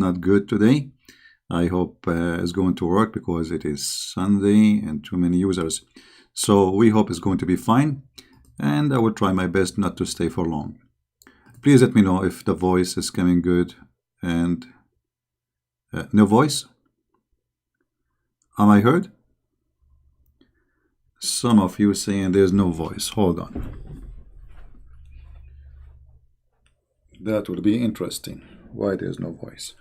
not good today. I hope it's going to work because it is Sunday and too many users. So we hope it's going to be fine, and I will try my best not to stay for long. Please let me know if the voice is coming good. And no voice? Am I heard? Some of you saying there's no voice. Hold on. That would be interesting. Why there's no voice?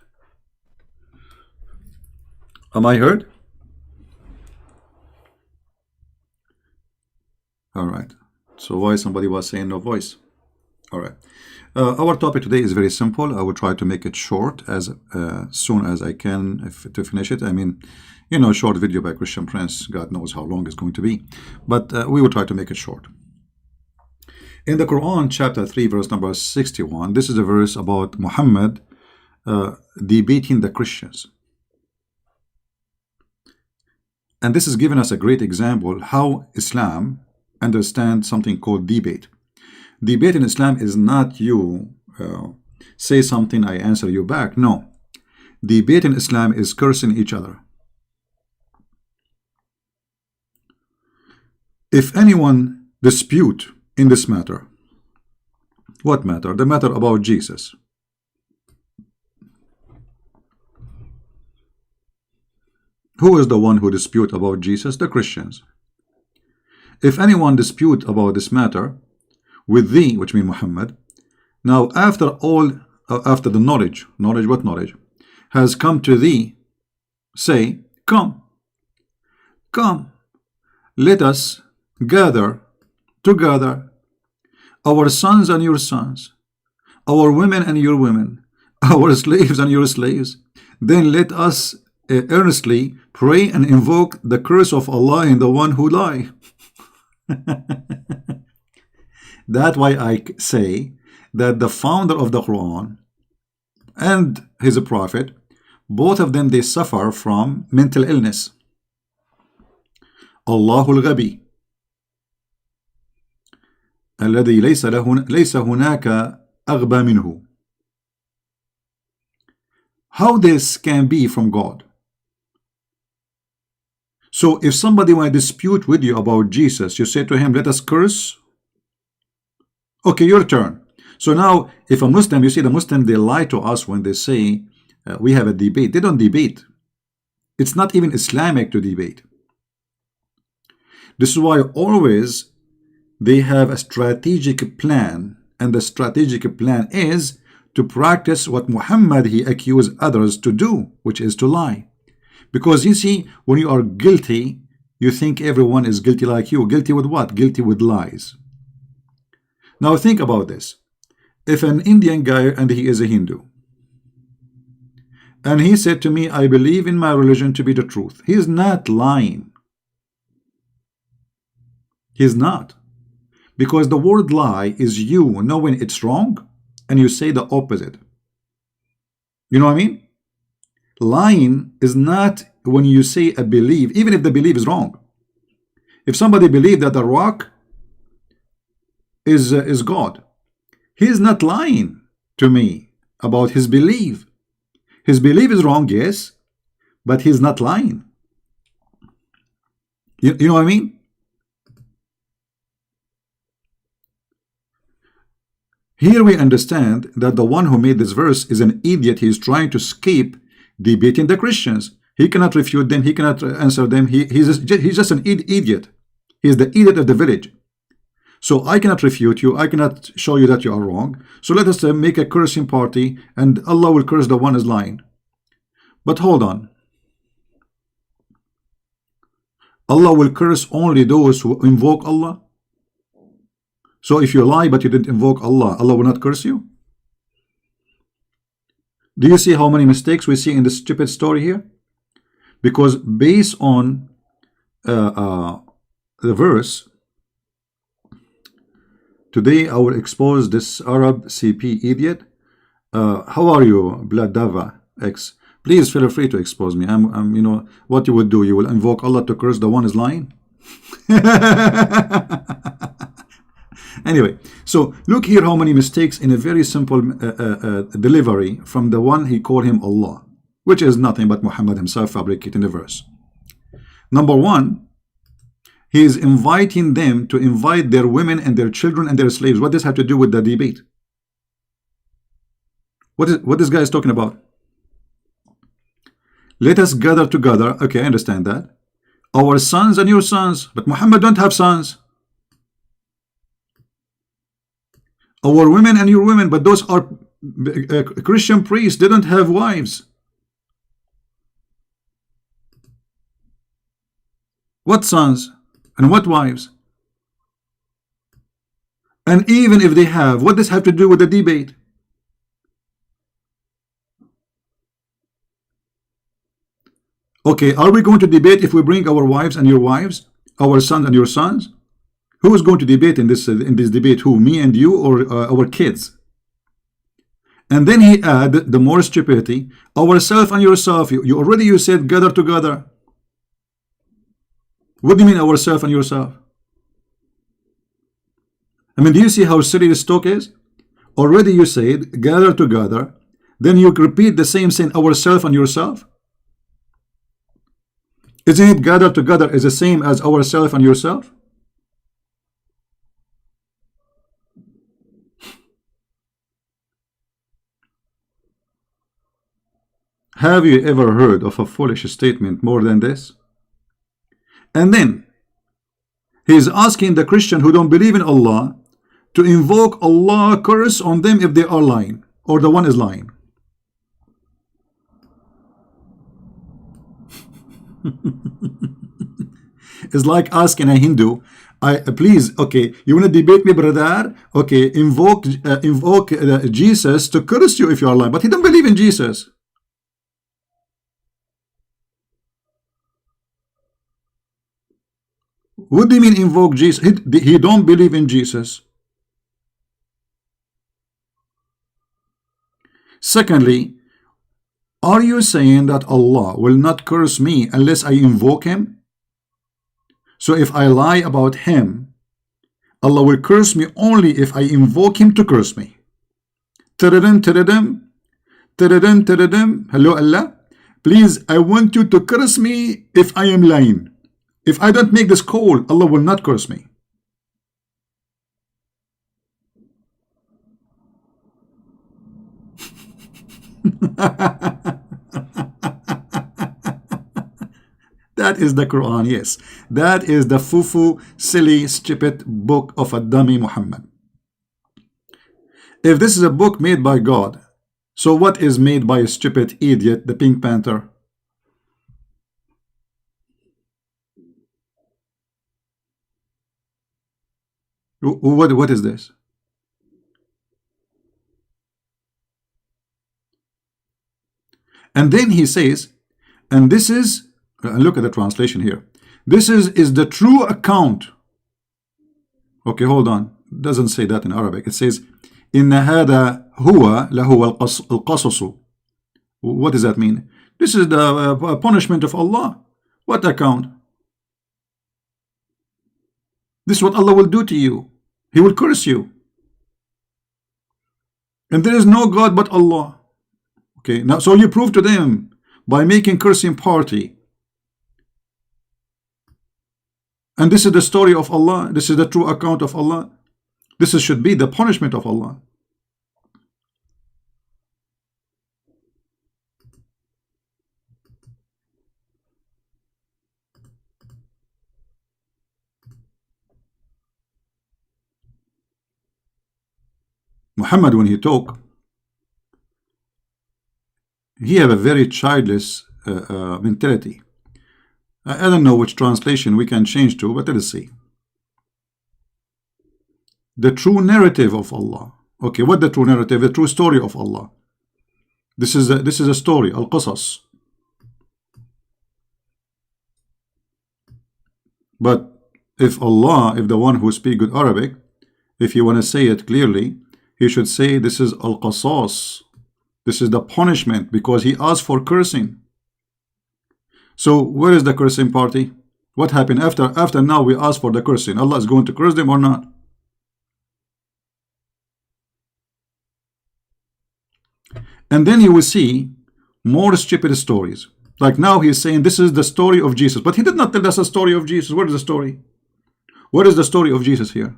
Am I heard? All right. So why somebody was saying no voice? All right. Our topic today is very simple. I will try to make it short as soon as I can to finish it. I mean, you know, short video by Christian Prince. God knows how long it's going to be. But we will try to make it short. In the Quran, chapter 3, verse number 61, this is a verse about Muhammad debating the Christians. And this is giving us a great example how Islam understands something called debate. Debate in Islam is not you say something, I answer you back. No. Debate in Islam is cursing each other. If anyone dispute in this matter, what matter? The matter about Jesus. Who is the one who dispute about Jesus? The Christians. If anyone dispute about this matter with thee, which means Muhammad, now after the knowledge, what knowledge? Has come to thee, say, come, let us gather together our sons and your sons, our women and your women, our slaves and your slaves. Then let us earnestly pray and invoke the curse of Allah in the one who lie. That's why I say that the founder of the Quran and his prophet, both of them, they suffer from mental illness. Allahul Ghabi. الذي ليس هناك أغبى منه. How this can be from God? So if somebody want to dispute with you about Jesus, you say to him, let us curse. Okay, your turn. So now, if a Muslim, you see the Muslim, they lie to us when they say we have a debate. They don't debate. It's not even Islamic to debate. This is why always they have a strategic plan, and the strategic plan is to practice what Muhammad he accused others to do, which is to lie. Because you see, when you are guilty, you think everyone is guilty like you. Guilty with what? Guilty with lies. Now think about this. If an Indian guy, and he is a Hindu, and he said to me, I believe in my religion to be the truth. He is not lying. He is not. Because the word lie is you knowing it's wrong and you say the opposite. You know what I mean? Lying is not when you say a belief, even if the belief is wrong. If somebody believes that the rock is God, he is not lying to me about his belief. His belief is wrong, yes, but he's not lying. You know what I mean? Here we understand that the one who made this verse is an idiot. He is trying to escape debating the Christians. He cannot refute them. He cannot answer them. He's just an idiot. He is the idiot of the village. So I cannot refute you. I cannot show you that you are wrong. So let us make a cursing party, and Allah will curse the one who is lying. But hold on. Allah will curse only those who invoke Allah. So if you lie but you didn't invoke Allah, Allah will not curse you? Do you see how many mistakes we see in this stupid story here? Because based on the verse, today I will expose this Arab CP idiot. How are you, Bladava X? Please feel free to expose me. I'm you know what you would do. You will invoke Allah to curse the one is lying. Anyway, So look here how many mistakes in a very simple delivery from the one he called him Allah, which is nothing but Muhammad himself fabricating the verse. Number one, he is inviting them to invite their women and their children and their slaves. What does this have to do with the debate? What this guy is talking about? Let us gather together. Okay, I understand that. Our sons and your sons. But Muhammad don't have sons. Our women and your women. But those are Christian priests. They don't have wives. What sons? And what wives? And even if they have, what does this have to do with the debate? Okay, are we going to debate if we bring our wives and your wives, our sons and your sons? Who is going to debate in this debate? Who? Me and you, or our kids? And then he add the more stupidity, ourself and yourself. You said gather together. What do you mean ourself and yourself? I mean, do you see how silly this talk is? Already you said gather together, then you repeat the same saying ourself and yourself. Isn't it gather together is the same as ourself and yourself? Have you ever heard of a foolish statement more than this? And then he is asking the Christian who don't believe in Allah to invoke Allah curse on them if they are lying, or the one is lying. It's like asking a Hindu, please, okay, you want to debate me, brother? Okay, invoke Jesus to curse you if you are lying, but he don't believe in Jesus. What do you mean invoke Jesus? He don't believe in Jesus. Secondly, are you saying that Allah will not curse me unless I invoke him? So if I lie about him, Allah will curse me only if I invoke him to curse me. Tadadam, tadadam, tadadam, tadadam. Hello Allah, please, I want you to curse me if I am lying. If I don't make this call, Allah will not curse me. That is the Quran, yes. That is the fufu, silly, stupid book of a dummy Muhammad. If this is a book made by God, so what is made by a stupid idiot, the Pink Panther? What is this? And then he says, and this is, look at the translation here. This is the true account. Okay, hold on. It doesn't say that in Arabic. It says, إن هذا هو لهو القصص. What does that mean? This is the punishment of Allah. What account? This is what Allah will do to you. He will curse you. And there is no God but Allah. Okay, now so you prove to them by making cursing party. And this is the story of Allah. This is the true account of Allah. This should be the punishment of Allah. Muhammad, when he talk, he have a very childless mentality. I don't know which translation we can change to, but let us see. The true narrative of Allah. Okay, what the true narrative? The true story of Allah. This is a story, al-qasas. But if the one who speaks good Arabic, if you want to say it clearly, he should say this is al-qasas. This is the punishment because he asked for cursing. So where is the cursing party? What happened after now we ask for the cursing? Allah is going to curse them or not? And then you will see more stupid stories. Like now he's saying this is the story of Jesus, but he did not tell us a story of Jesus. What is the story? What is the story of Jesus here?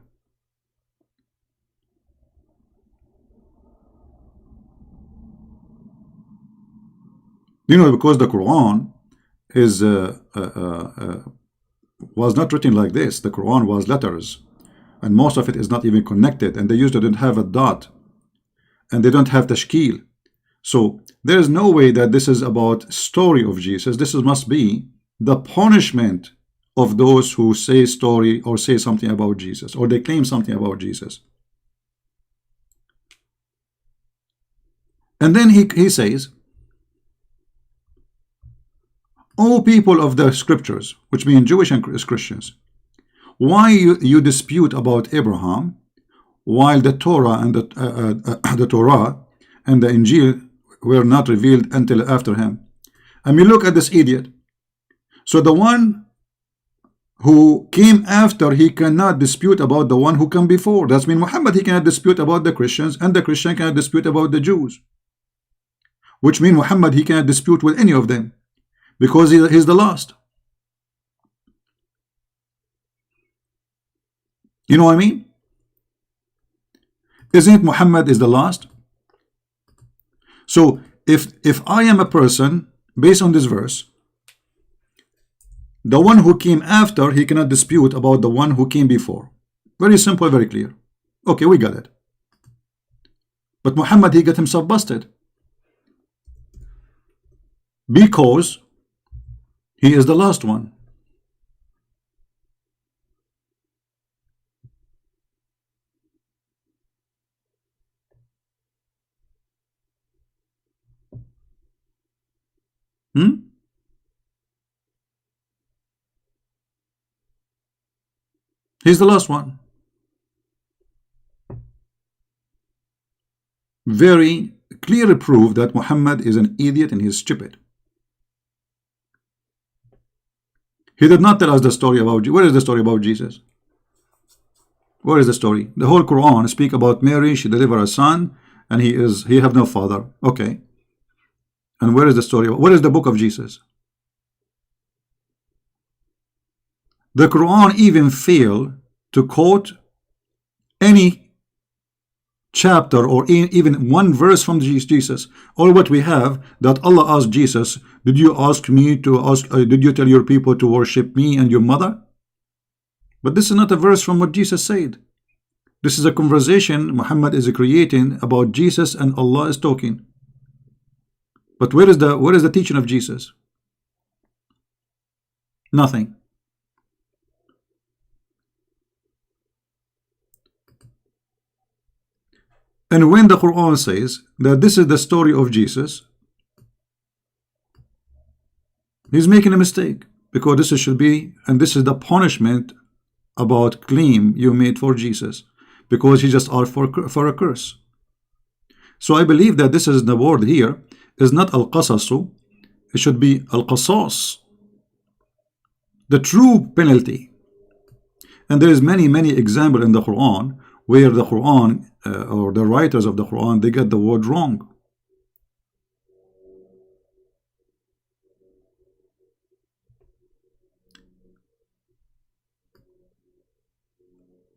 You know, because the Quran is was not written like this. The Quran was letters, and most of it is not even connected, and they usually don't have a dot, and they don't have tashkil. So there is no way that this is about story of Jesus. This must be the punishment of those who say story or say something about Jesus, or they claim something about Jesus. And then he says, "O people of the scriptures," which mean Jewish and Christians, "why you dispute about Abraham, while the Torah and the Torah and the Injil were not revealed until after him?" I mean, look at this idiot. So the one who came after, he cannot dispute about the one who came before. That's mean Muhammad, he cannot dispute about the Christians, and the Christian cannot dispute about the Jews. Which mean Muhammad, he cannot dispute with any of them, because he's the last. You know what I mean? Isn't it Muhammad is the last? So if I am a person, based on this verse, the one who came after, he cannot dispute about the one who came before. Very simple, very clear. Okay, we got it. But Muhammad, he got himself busted, because he is the last one. He's the last one. Very clear proof that Muhammad is an idiot and he's stupid. He did not tell us the story about Jesus. Where is the story about Jesus? Where is the story? The whole Quran speak about Mary, she delivered a son, and he have no father. Okay. And where is the story? Where is the book of Jesus? The Quran even failed to quote any chapter or even one verse from Jesus. All what we have, that Allah asked Jesus, did you ask me to ask, did you tell your people to worship me and your mother? But this is not a verse from what Jesus said. This is a conversation Muhammad is creating about Jesus, and Allah is talking. But where is the teaching of Jesus? Nothing. And when the Quran says that this is the story of Jesus, he's making a mistake, because this should be, and this is the punishment about claim you made for Jesus, because he just asked for a curse. So I believe that this is the word here is not al-qasasu, it should be al-qasas, the true penalty. And there is many examples in the Quran where the Quran or the writers of the Quran, they get the word wrong.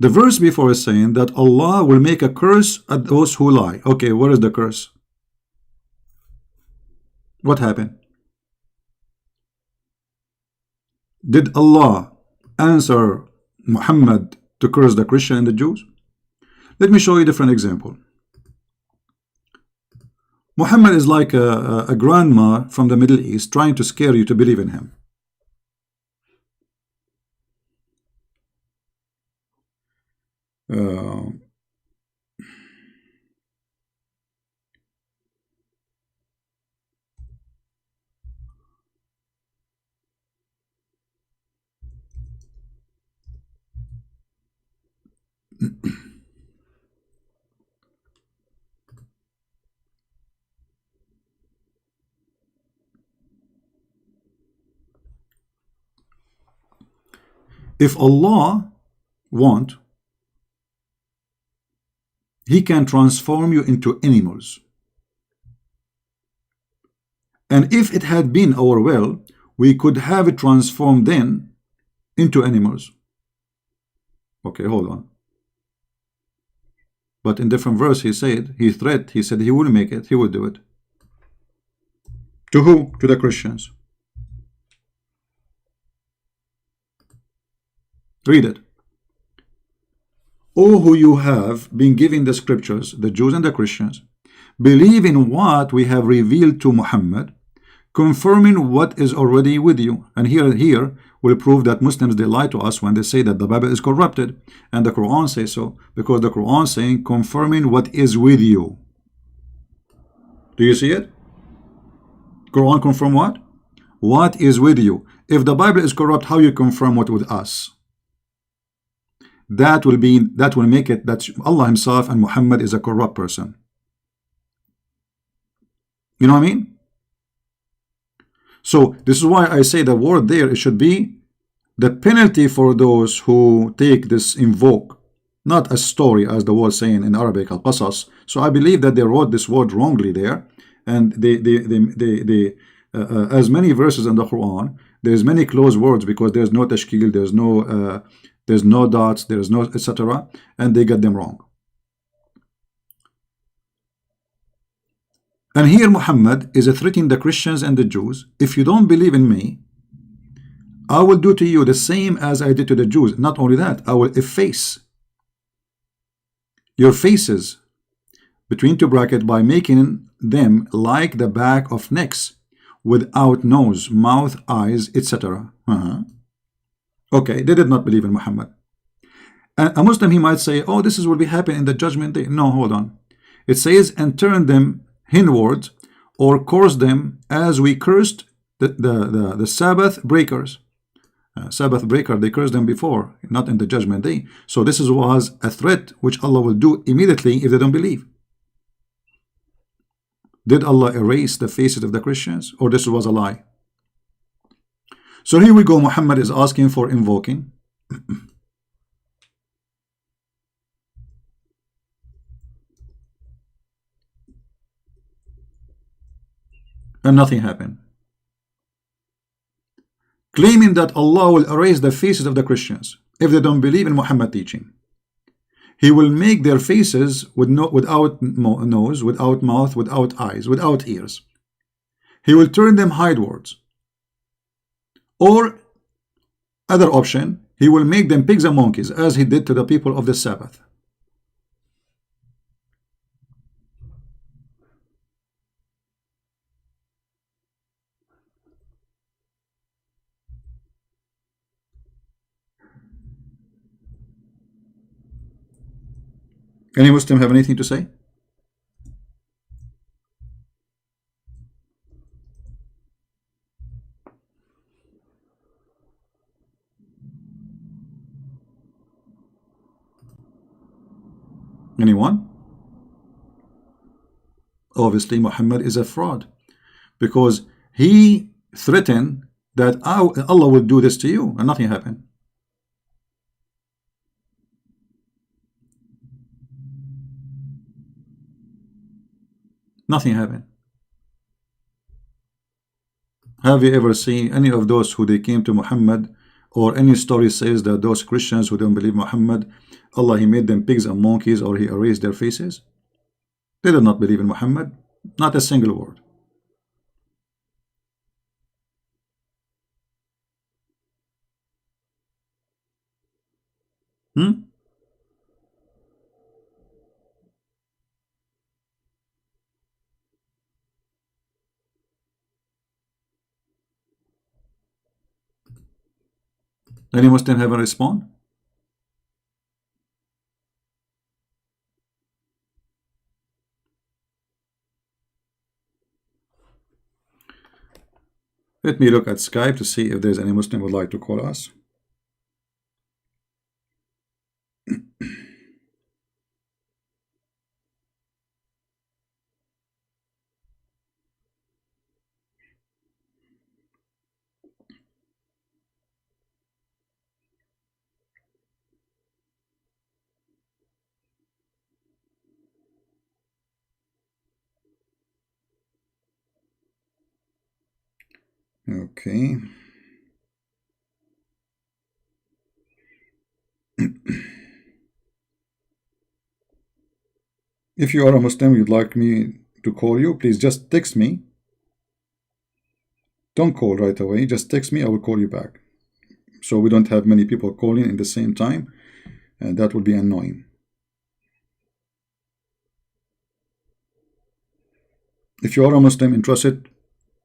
The verse before is saying that Allah will make a curse at those who lie. Okay, where is the curse? What happened? Did Allah answer Muhammad to curse the Christian and the Jews? Let me show you a different example. Muhammad is like a grandma from the Middle East trying to scare you to believe in him. If Allah want, he can transform you into animals. And if it had been our will, we could have it transformed then into animals. Okay, hold on. But in different verse he said, he said he would make it, he would do it. To who? To the Christians. Read it. O who you have been given the scriptures, the Jews and the Christians, believe in what we have revealed to Muhammad, confirming what is already with you. And here will prove that Muslims, they lie to us when they say that the Bible is corrupted, and the Quran says so, because the Quran is saying confirming what is with you. Do you see it? Quran confirm what? What is with you. If the Bible is corrupt, how you confirm what with us? That will make it that Allah himself and Muhammad is a corrupt person. You know what I mean? So this is why I say the word there, it should be the penalty for those who take this invoke, not a story as the word saying in Arabic al-qasas. So I believe that they wrote this word wrongly there, and they as many verses in the Quran, there's many closed words because there's no tashkil, there's no dots, there's no etc., and they get them wrong. And here Muhammad is threatening the Christians and the Jews. If you don't believe in me, I will do to you the same as I did to the Jews. Not only that, I will efface your faces between two brackets by making them like the back of necks, without nose, mouth, eyes, etc. Okay, they did not believe in Muhammad. And a Muslim, he might say, oh, this is what will be happening in the judgment day. No, hold on. It says, and turn them hinward, or curse them as we cursed the Sabbath breakers. Sabbath breaker, they cursed them before, not in the judgment day. So this was a threat which Allah will do immediately if they don't believe. Did Allah erase the faces of the Christians, or this was a lie? So here we go. Muhammad is asking for invoking. And nothing happened. Claiming that Allah will erase the faces of the Christians if they don't believe in Muhammad teaching. He will make their faces without nose, without mouth, without eyes, without ears. He will turn them hidewards. Or, other option, he will make them pigs and monkeys, as he did to the people of the Sabbath. Any Muslim have anything to say? Anyone? Obviously Muhammad is a fraud, because he threatened that Allah will do this to you, and nothing happened. Nothing happened. Have you ever seen any of those who they came to Muhammad, or any story says that those Christians who don't believe Muhammad, Allah, he made them pigs and monkeys, or he erased their faces? They did not believe in Muhammad. Not a single word. Any Muslim have a respond? Let me look at Skype to see if there's any Muslim who would like to call us. Okay. If you are a Muslim, you'd like me to call you, please just text me. Don't call right away, just text me, I will call you back. So we don't have many people calling in the same time, and that will be annoying. If you are a Muslim interested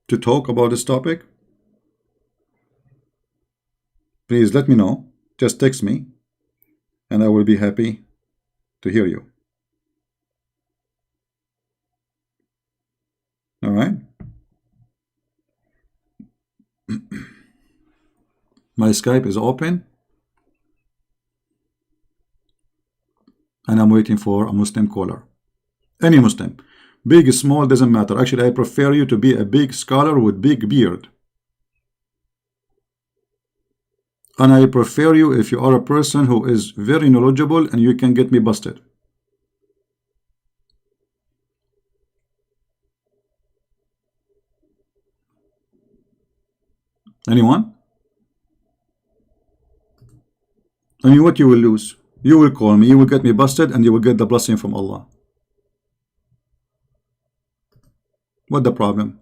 to talk about this topic, please let me know. Just text me, and I will be happy to hear you. All right? My Skype is open, and I'm waiting for a Muslim caller. Any Muslim. Big, small, doesn't matter. Actually, I prefer you to be a big scholar with big beard. And I prefer you if you are a person who is very knowledgeable and you can get me busted. Anyone? I mean, what you will lose? You will call me, you will get me busted, and you will get the blessing from Allah. What the problem?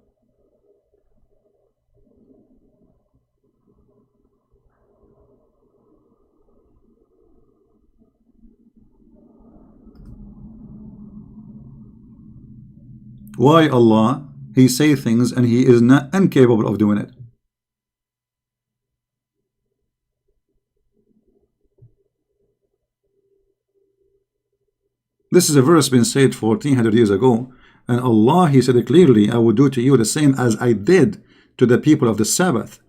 Why Allah? He say things and he is not incapable of doing it. This is a verse been said 1400 years ago, and Allah, he said it clearly, I will do to you the same as I did to the people of the Sabbath,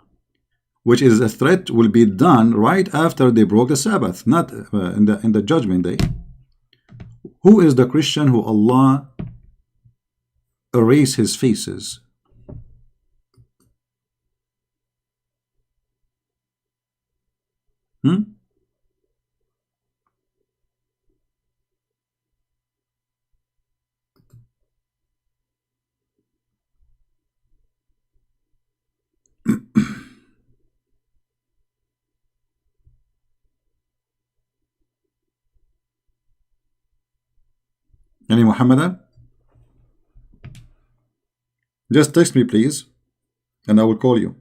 which is a threat will be done right after they broke the Sabbath, not in the judgment day. Who is the Christian who Allah erase his faces? Any Muhammadan? Just text me, please, and I will call you.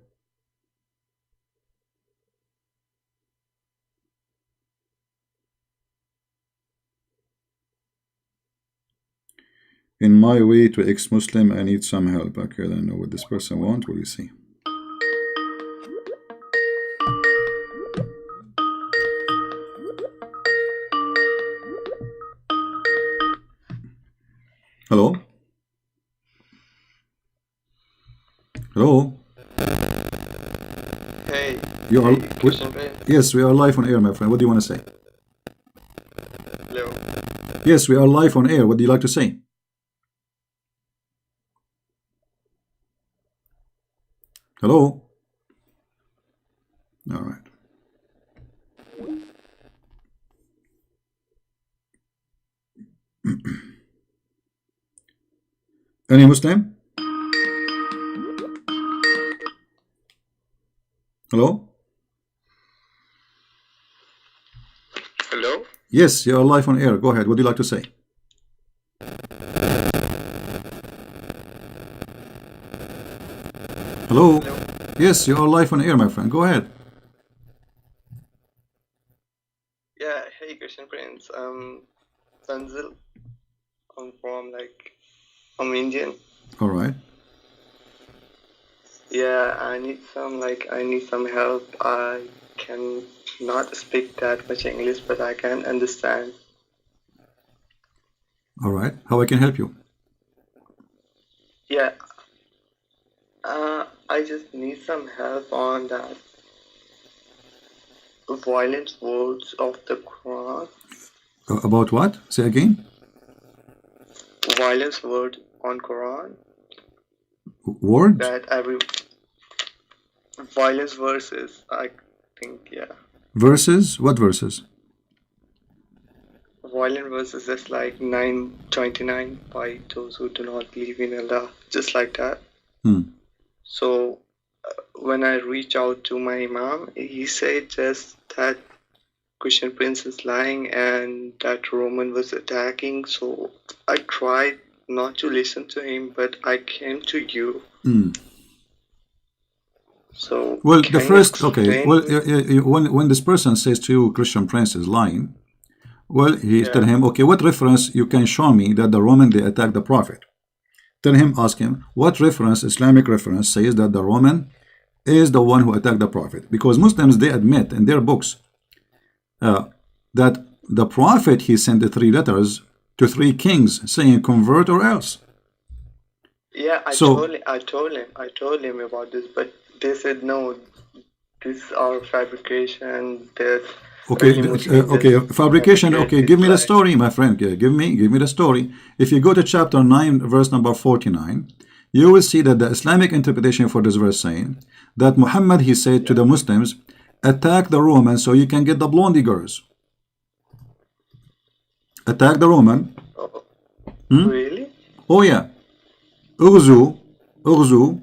In my way to ex-Muslim, I need some help. Okay, I don't know what this person wants. Will you see? Hello? Hello? Hey, You are, Christian friend. yes, we are live on air, my friend. What do you want to say? Hello. Yes, we are live on air. What do you like to say? Hello? All right. Any Muslim? Hello? Hello. Yes, you are live on air. Go ahead. What do you like to say? Hello? Hello. Yes, you are live on air, my friend. Go ahead. Yeah. Hey, Christian friends. Tanzil. I'm I'm Indian. All right. Yeah, I need some help. I can not speak that much English, but I can understand. All right. How I can help you? Yeah. I just need some help on that violent words of the Quran. About what? Say again. Violence word on Quran. Words? That every violence verses, I think, yeah. Verses? What verses? Violent verses is like 929 by those who do not believe in Allah, just like that. Hmm. So when I reach out to my imam, he said just that Christian Prince is lying and that Roman was attacking. So I tried not to listen to him, but I came to you. So Well, the can you first, okay, explain well, me? when this person says to you, Christian Prince is lying, well, he tell Yeah. him, okay, what reference you can show me that the Roman, they attacked the prophet? Tell him, ask him, what reference, Islamic reference, says that the Roman is the one who attacked the prophet? Because Muslims, they admit in their books that the prophet, he sent the 3 letters to 3 kings saying, convert or else. Yeah, So, I told him about this, but they said no, this are fabrication. That okay, early Muslims okay, just fabrication. fabricate Okay, this give me the lie. story, my friend. Give me the story. If you go to chapter 9, verse number 49, you will see that the Islamic interpretation for this verse saying that Muhammad, he said to Yeah. the Muslims, attack the Romans so you can get the blondie girls. Attack the Roman. Oh, Hmm? really? Oh yeah. اغزوا اغزوا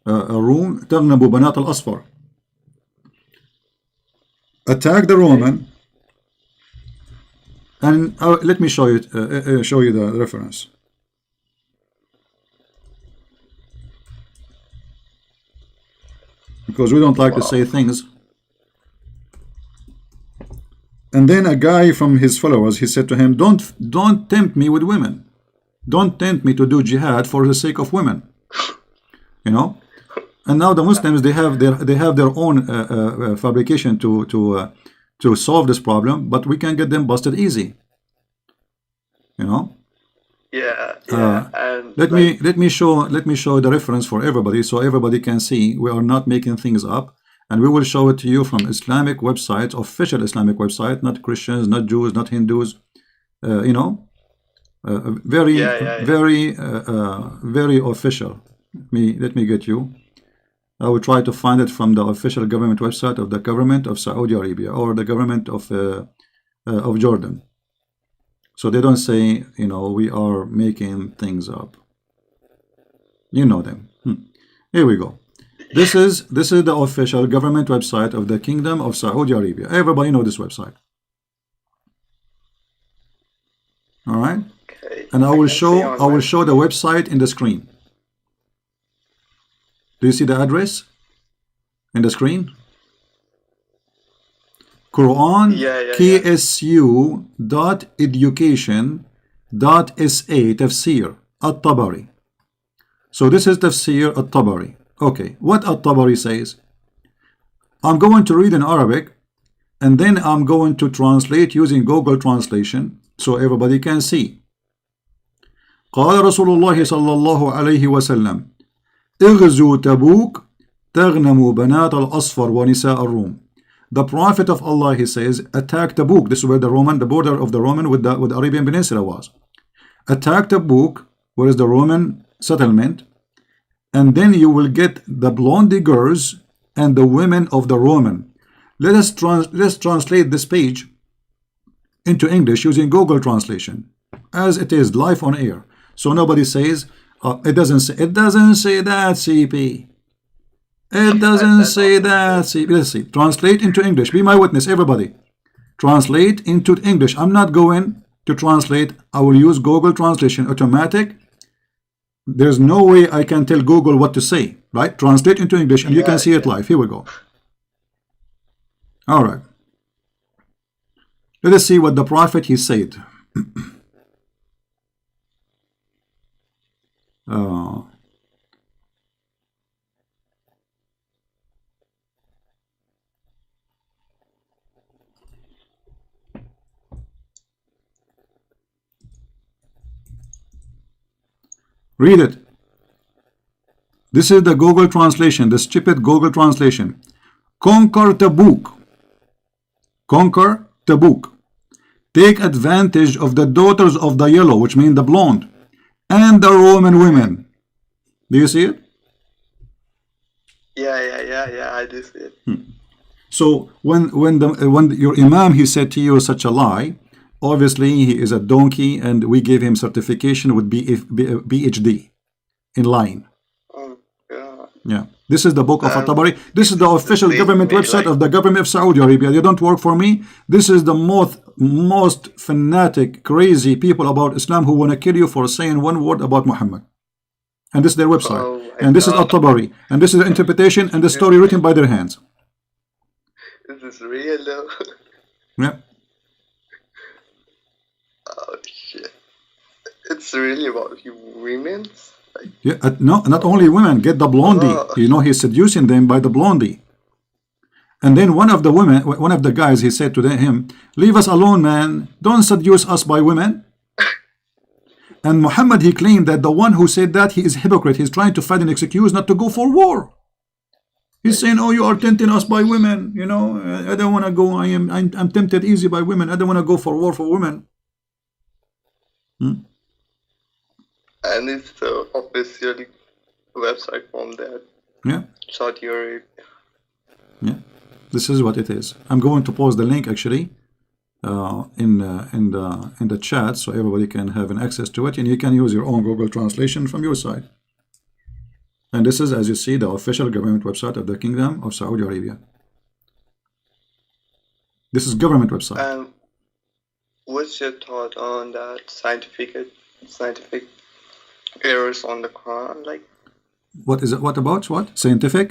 الروم تغنبوا بنات الأصفر. Attack the Okay. Roman, and let me show you the reference. Because we don't like to say Wow. things. And then a guy from his followers, he said to him, don't tempt me with women. Don't tempt me to do jihad for the sake of women. You know. And now the Muslims, they have their own fabrication to solve this problem, but we can get them busted easy. You know. Yeah, yeah, and Let like, me show the reference for everybody so everybody can see we are not making things up, and we will show it to you from Islamic websites, official Islamic website, not Christians, not Jews, not Hindus. You know, very yeah, yeah, yeah. very official. Let me get you. I will try to find it from the official government website of the government of Saudi Arabia or the government of Jordan. So they don't say, you know, we are making things up. You know them. Here we go. This is the official government website of the Kingdom of Saudi Arabia. Everybody know this website. All right, Okay, and I can see on I will my show the website in the screen. Do you see the address in the screen? Quran yeah, yeah, yeah. ksu.education.sa tafsir at-Tabari. So this is tafsir at-Tabari. Okay, what at-Tabari says? I'm going to read in Arabic, and then I'm going to translate using Google Translation so everybody can see. قال رسول الله صلى الله عليه وسلم اغزوا تبوك تغنموا بنات الأصفر ونساء الروم. The Prophet of Allah, he says, attack Tabuk. This is where the border of the Roman with the Arabian Peninsula was. Attack Tabuk, where is the Roman settlement, and then you will get the blondie girls and the women of the Roman. Let's translate this page into English using Google Translation, as it is live on air. So nobody says it doesn't say that, CP. It doesn't say that. CP. Let's see. Translate into English. Be my witness, everybody. Translate into English. I'm not going to translate. I will use Google Translation automatic. There's no way I can tell Google what to say, right? Translate into English, and you can Yeah, see it yeah. live. Here we go. All right. Let us see what the Prophet, he said. Read it. This is the Google translation, the stupid Google translation. Conquer Tabuk. Conquer Tabuk. Take advantage of the daughters of the yellow, which means the blonde, and the Roman women. Do you see it? Yeah, I do see it. So when your imam, he said to you such a lie, obviously he is a donkey, and we gave him certification with PhD in lying. Oh, God. Yeah. This is the book of At-Tabari. This is the official They government may website like of the government of Saudi Arabia. You don't work for me. This is the most fanatic, crazy people about Islam who want to kill you for saying one word about Muhammad. And this is their website. oh my And this is god, At-Tabari. And this is the interpretation and the story written by their hands. this is real though. Yeah. Oh shit. It's really about you women's? Like, Yeah, no, not only women, get the blondie. oh, You know, he's seducing them by the blondie. And then one of the women, one of the guys, he said to him, leave us alone, man. Don't seduce us by women. And Muhammad, he claimed that the one who said that, he is hypocrite. He's trying to find an excuse not to go for war. He's saying, oh, you are tempting us by women. You know, I don't want to go. I'm tempted easy by women. I don't want to go for war for women. and it's the official website from that Yeah. Saudi Arabia. Yeah, this is what it is. I'm going to post the link actually in the chat so everybody can have an access to it, and you can use your own Google translation from your side. And this is, as you see, the official government website of the Kingdom of Saudi Arabia. This is government website. What's your thought on that scientific errors on the Quran? Like What is it? What about what? Scientific?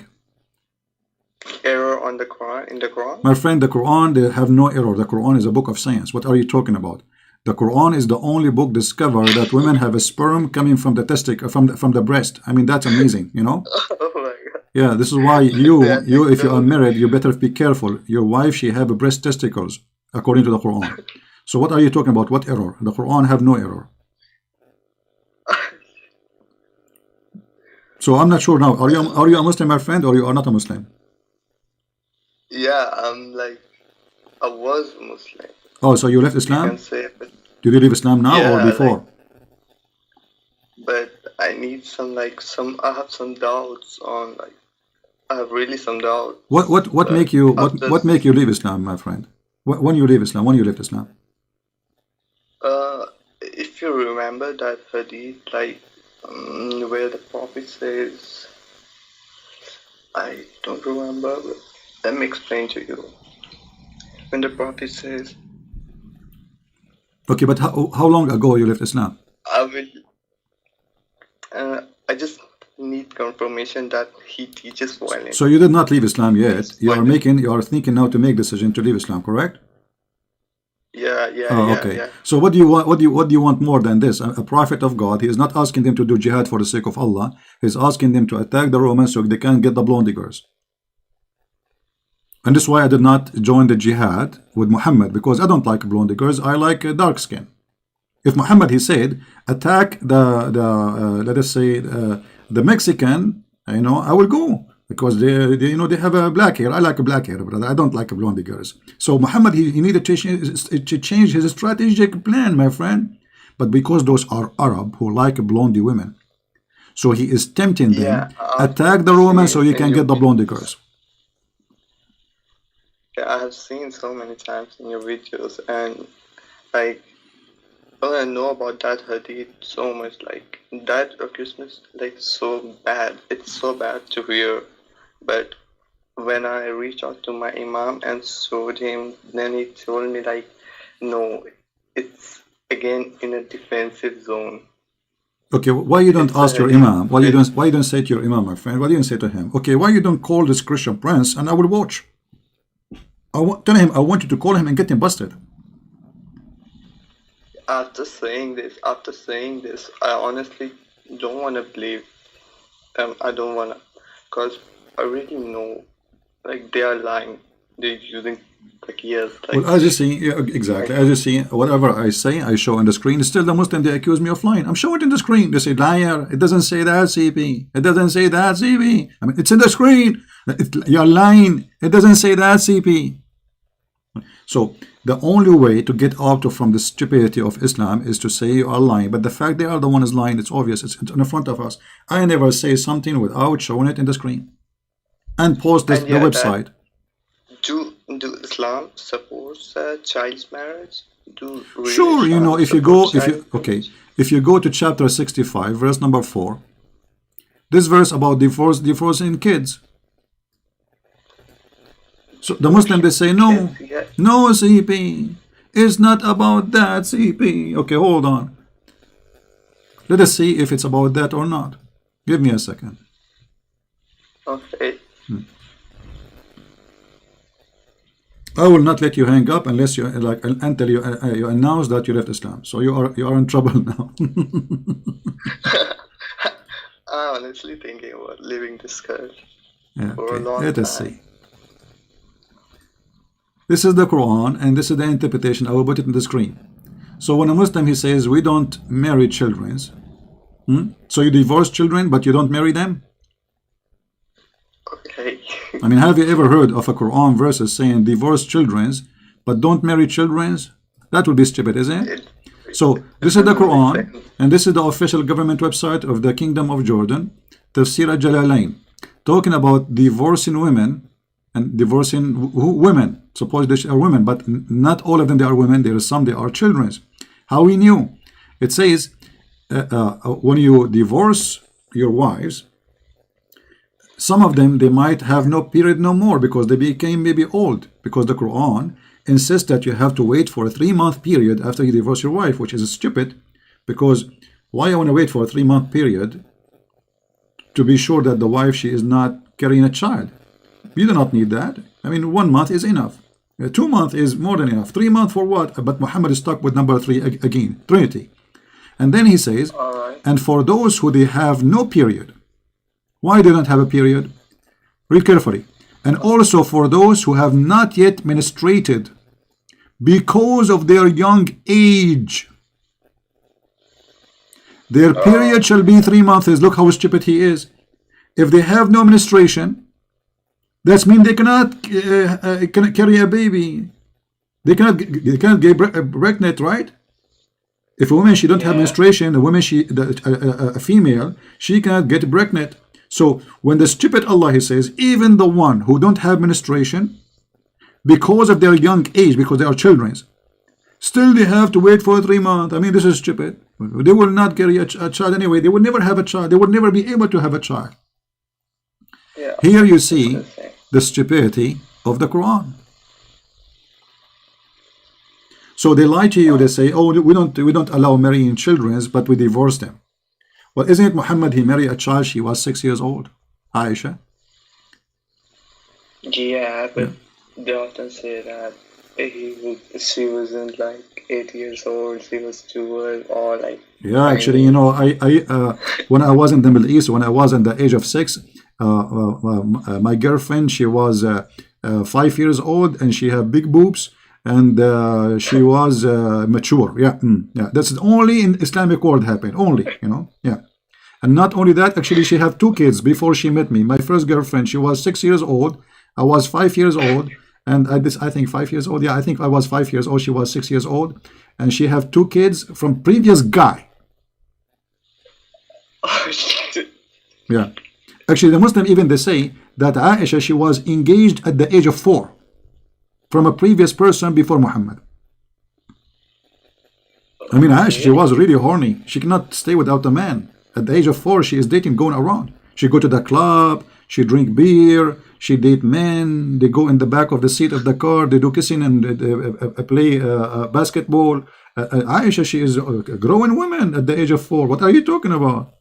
error on the Quran in the Quran? My friend, the Quran, they have no error. The Quran is a book of science. What are you talking about? The Quran is the only book discovered that women have a sperm coming from the testicle, from the breast. I mean, that's amazing, you know? Oh my god. Yeah, this is why you if you are married, you better be careful. Your wife, she have breast testicles, according to the Quran. So what are you talking about? What error? The Quran have no error. So I'm not sure now. Are you a Muslim, my friend, or you are not a Muslim? Yeah, I was Muslim. Oh, so you left You Islam? can say, but Did you leave Islam now or yeah, before? but I need I have some doubts on I have really some doubts. What But make you after what make you leave Islam, my friend? When you leave Islam? When you left Islam? if you remember that hadith, where the Prophet says, I don't remember, but let me explain to you. When the Prophet says, Okay, but how long ago you left Islam? I will, I just need confirmation that he teaches violence. So you did not leave Islam yet. You are Violence. thinking now to make decision to leave Islam, correct? Oh, okay. Yeah. So what do you want? What do you want more than this? A prophet of God, he is not asking them to do jihad for the sake of Allah. He's asking them to attack the Romans so they can get the blondie girls. And this is why I did not join the jihad with Muhammad, because I don't like blondie girls. I like dark skin. If Muhammad, he said, attack the let us say the Mexican, you know, I will go. Because they have a black hair. I like a black hair, brother. I don't like blondie girls. So Muhammad, he needed to change his strategic plan, my friend. But because those are Arab who like blondie women, so he is tempting them, Yeah, attack the Romans so you can get the blondie girls. I have seen so many times in your videos, and all I know about that hadith so much, that Christmas, so bad. It's so bad to hear. But when I reached out to my imam and showed him, then he told me no, it's again in a defensive zone. Okay, why you don't It's ask a your imam? Why you don't say to your imam, my friend? Why do you say to him? Okay, why you don't call this Christian prince and I will watch? Tell him I want you to call him and get him busted. After saying this, I honestly don't want to believe them. I don't want to, because I really know, they are lying. They're using, yes. Well, as you see, yeah, exactly. As you see, whatever I say, I show on the screen. Still, the Muslim, they accuse me of lying. I'm showing it in the screen. They say, liar. It doesn't say that, CP. It doesn't say that, CP. I mean, it's in the screen. You're lying. It doesn't say that, CP. So, the only way to get out from the stupidity of Islam is to say you are lying. But the fact they are the one is lying, it's obvious. It's in front of us. I never say something without showing it in the screen. And post the website. Do Islam supports child's marriage? Sure, you know, if you go to chapter 65, verse number 4, This verse about divorcing kids. So the Muslim, they say, no, Yeah. no, CP. It's not about that, CP. Okay, hold on. Let us see if it's about that or not. Give me a second. Okay. I will not let you hang up unless you like until you announce that you left Islam. So you are in trouble now. I'm honestly thinking about leaving this country Yeah, for a okay. long Let us time. see. This is the Quran and this is the interpretation. I will put it on the screen. So when a Muslim, he says we don't marry children. So you divorce children but you don't marry them? Okay. I mean, have you ever heard of a Quran verses saying divorce children but don't marry children? That would be stupid, isn't it? So this is the Quran and this is the official government website of the Kingdom of Jordan, Tafsir al-Jalalain, talking about divorcing women and divorcing women. Suppose they are women, but not all of them they are women. There are some they are children. How we knew? It says when you divorce your wives, some of them, they might have no period no more because they became maybe old, because the Quran insists that you have to wait for a 3-month period after you divorce your wife, which is stupid, because why I want to wait for a 3-month period to be sure that the wife, she is not carrying a child? You do not need that. I mean, 1 month is enough. 2 months is more than enough. 3 months for what? But Muhammad is stuck with number 3 again, Trinity. And then he says, All right. and for those who they have no period. Why they don't have a period? Read carefully. And also for those who have not yet menstruated because of their young age. Their period shall be 3 months. Look how stupid he is. If they have no menstruation, that means they cannot carry a baby. They cannot get pregnant, right? If a woman, she don't have menstruation, a woman, a female, she cannot get pregnant. So when the stupid Allah, he says, even the one who don't have menstruation, because of their young age, because they are children, still they have to wait for 3 months. I mean, this is stupid. They will not carry a child anyway. They will never have a child. They will never be able to have a child. Yeah. Here you see the stupidity of the Quran. So they lie to you. They say, oh, we don't allow marrying children, but we divorce them. Well, isn't it Muhammad, he married a child, she was 6 years old, Aisha? Yeah, but they often say that she wasn't like 8 years old, she was too old, or like. Yeah, actually, you know, when I was in the Middle East, when I was in the age of 6, my girlfriend, she was 5 years old and she had big boobs and she was mature. Yeah, that's only in Islamic world happened, only, you know, yeah. And not only that, actually, she had 2 kids before she met me. My first girlfriend, she was 6 years old. I was 5 years old. And I think 5 years old. Yeah, I think I was 5 years old. She was 6 years old. And she have 2 kids from previous guy. Yeah. Actually, the Muslim even, they say that Aisha, she was engaged at the age of 4 from a previous person before Muhammad. I mean, Aisha, she was really horny. She cannot stay without a man. At the age of 4, she is dating, going around. She go to the club, she drink beer, she date men, they go in the back of the seat of the car, they do kissing and play basketball. Aisha, she is a growing woman at the age of 4. What are you talking about?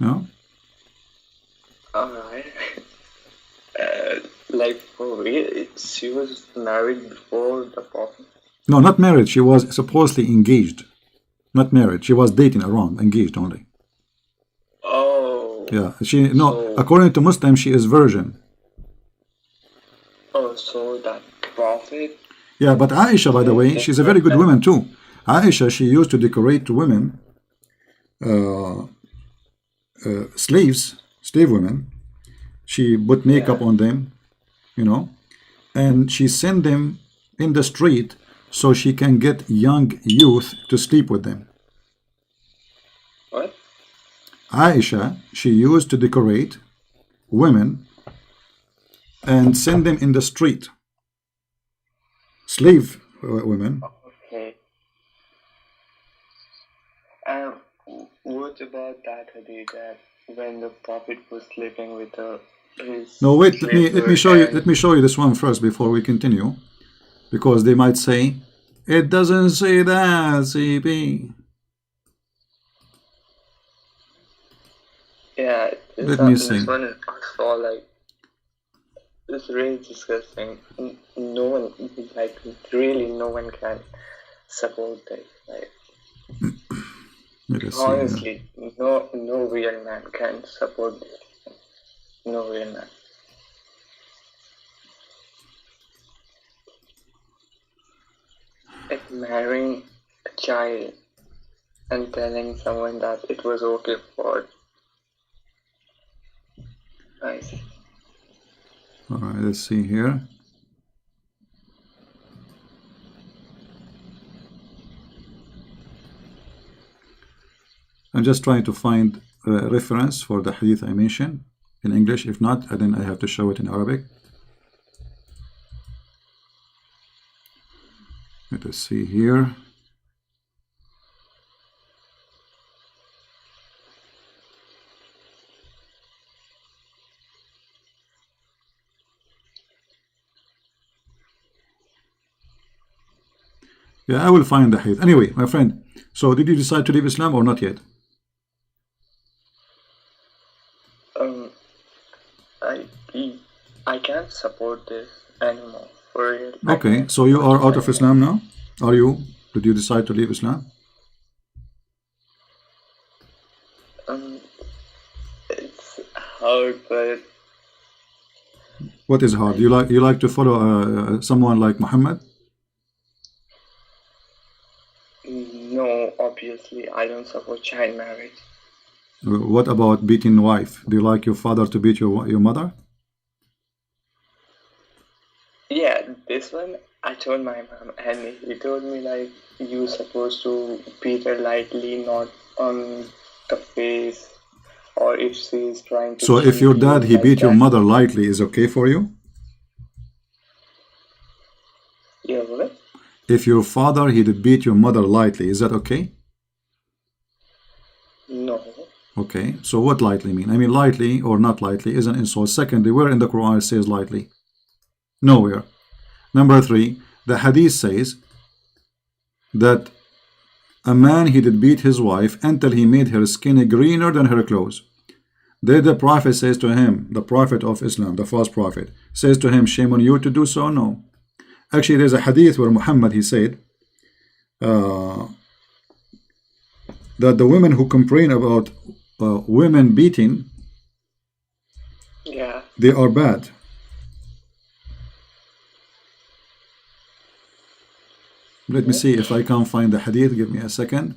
No? Alright. Like for real, she was married before the Prophet? No, not married. She was supposedly engaged. Not married. She was dating around, engaged only. Oh. Yeah. So, according to Muslim, she is virgin. Oh, so that Prophet. Yeah, but Aisha, by the way, she's a very good woman too. Aisha, she used to decorate women, slave women. She put makeup on them, you know, and she sent them in the street so she can get young youth to sleep with them. What? Aisha, she used to decorate women and send them in the street. Slave women. Okay. And would what about that hadith that when the Prophet was sleeping with his No, wait. Let me slipper show you. and Let me show you this one first before we continue, because they might say it doesn't say that. CP. yeah, Let me see. this one is also like it's really disgusting. No one, like really, no one can support this. Like Let us see here. honestly, no real man can support this. No real man. Like marrying a child and telling someone that it was okay for. Nice. All right, let's see here. I'm just trying to find a reference for the hadith I mentioned in English. If not, then I have to show it in Arabic. Let us see here. Yeah, I will find the hadith. Anyway, my friend, so did you decide to leave Islam or not yet? I can't support this anymore. For real. Okay, so you are out of Islam now? Are you? Did you decide to leave Islam? It's hard, but What is hard? You like to follow someone like Muhammad? no, obviously, I don't support child marriage. What about beating wife? Do you like your father to beat your mother? Yeah, this one I told my mom, and he told me like you supposed to beat her lightly, not on the face, or if she's trying to. So if your dad he like beat your that. mother lightly, is okay for you? Yeah, what? If your father he did beat your mother lightly, is that okay? No. Okay, so what lightly mean? I mean, lightly or not lightly is an insult. Secondly, where in the Quran it says lightly? Nowhere. Number 3, the hadith says that a man he did beat his wife until he made her skin greener than her clothes. Then the Prophet says to him, the Prophet of Islam, the false Prophet, says to him, shame on you to do so? No. Actually, there's a hadith where Muhammad he said that the women who complain about women beating, Yeah. they are bad. Let me see if I can find the hadith. Give me a second.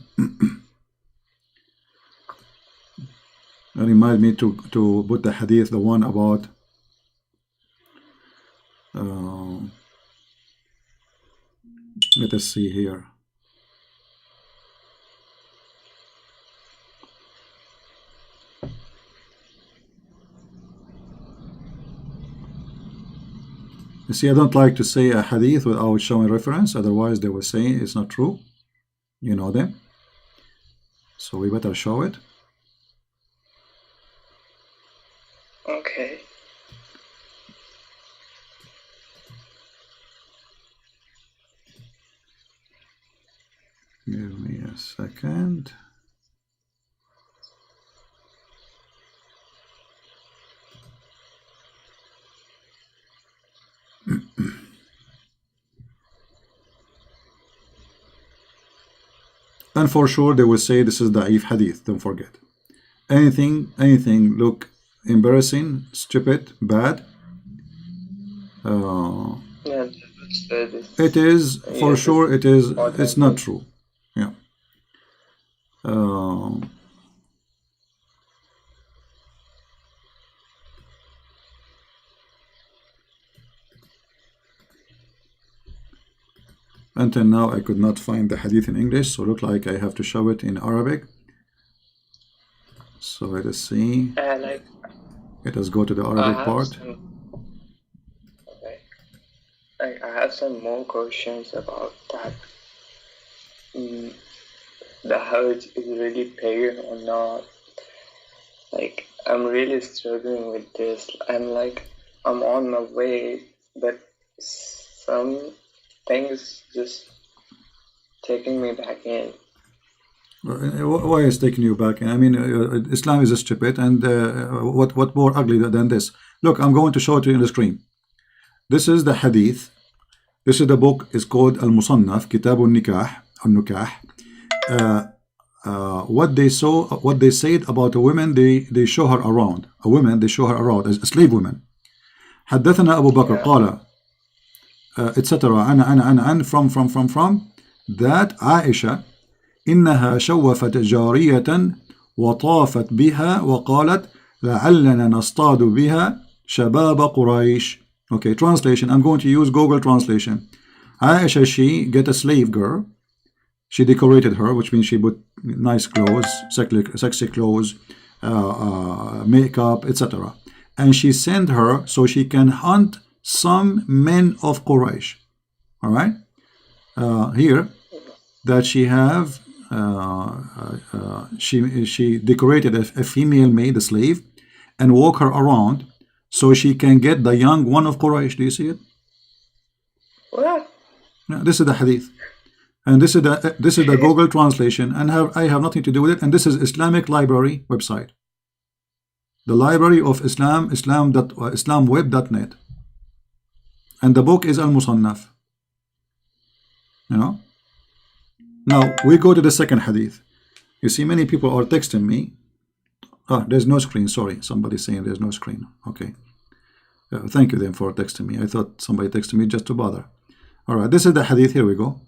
Remind me to put the hadith, the one about let us see here. You see, I don't like to say a hadith without showing reference, otherwise they will say it's not true. You know them. So we better show it. Okay. Give me a second. And for sure they will say this is da'if hadith. Don't forget. Anything look embarrassing, stupid, bad. Yeah, it is for sure. It is. It's not true. Yeah. Until now, I could not find the hadith in English, so look like I have to show it in Arabic. So let us see. like, Let us go to the Arabic part. Okay. I have some more questions about that. the Hajj is really pagan or not. Like, I'm really struggling with this. I'm on my way, but some things just taking me back in. Why is taking you back? I mean, Islam is stupid, and what more ugly than this? Look, I'm going to show it to you on the screen. This is the hadith. This is the book. Is called Al-Musannaf, Kitab al-Nikah, al-Nukah. What they said about a woman, they show her around. A woman, they show her around as a slave woman. حدثنا أبو بكر قال etc. أنا from that عائشة إنها شوفت جارية وطافت بها وقالت لعلنا نصطاد بها شباب قريش. Okay, translation. I'm going to use Google translation. Aisha, she get a slave girl. She decorated her, which means she put nice clothes, sexy clothes, makeup, etc. And she sent her so she can hunt some men of Quraysh. All right. Here, that she have, she decorated a female maid, a slave, and walk her around so she can get the young one of Quraysh. Do you see it? What? Yeah, this is the hadith. And this is the Google translation, and I have nothing to do with it. And this is Islamic Library website, the Library of Islam, islamweb.net, and the book is Al-Musannaf. You know. Now we go to the second hadith. You see, many people are texting me. Oh, there's no screen. Sorry, somebody's saying there's no screen. Okay. Thank you then for texting me. I thought somebody texted me just to bother. All right, this is the hadith. Here we go.